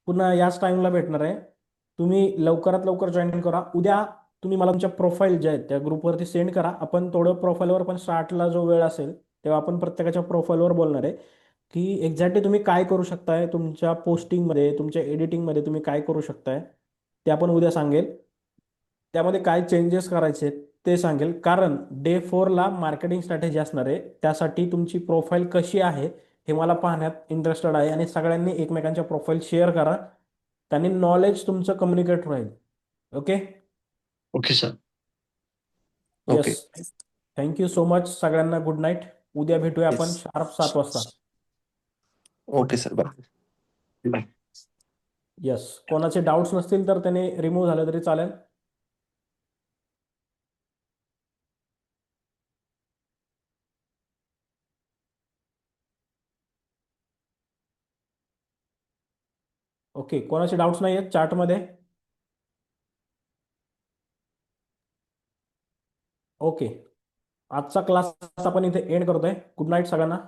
पुन्हा याच टाइमला भेटणार आहे. तुम्ही लवकरात लवकर जॉईन करा. उद्या तुम्ही मला तुमच्या प्रोफाईल ज्या आहेत त्या ग्रुपवरती सेंड करा. आपण थोडं प्रोफाईलवर पण स्टार्टला जो वेळ असेल तेव्हा आपण प्रत्येकाच्या प्रोफाईलवर बोलणार आहे की एक्झॅक्टली तुम्ही काय करू शकताय, तुमच्या पोस्टिंगमध्ये, तुमच्या एडिटिंगमध्ये तुम्ही काय करू शकताय ते आपण उद्या सांगेल. त्यामध्ये काय चेंजेस करायचे आहेत ते सांगेल. कारण डे 4ला मार्केटिंग स्ट्रॅटेजी असणार आहे. त्यासाठी तुमची प्रोफाईल कशी आहे हे मला पाहण्यात इंटरेस्टेड आहे आणि सगळ्यांनी एकमेकांच्या प्रोफाईल शेअर करा. त्यांनी नॉलेज तुमचं कम्युनिकेट राहील. Okay. Okay sir. Okay. Yes. Thank you so much सगळ्यांना. Good night. उद्या भेटूया आपण येस. शार्प 7 वाजता. Okay sir, bye. Bye. Yes. कोणाचे डाऊट्स नसतील तर त्याने रिमूव्ह झालं तरी चालेल. ओके, कोणाचे डाऊट्स नाही आहेत चार्टमध्ये? ओके. आजचा क्लास आपण इथे एंड करतोय. गुड नाईट सगळ्यांना.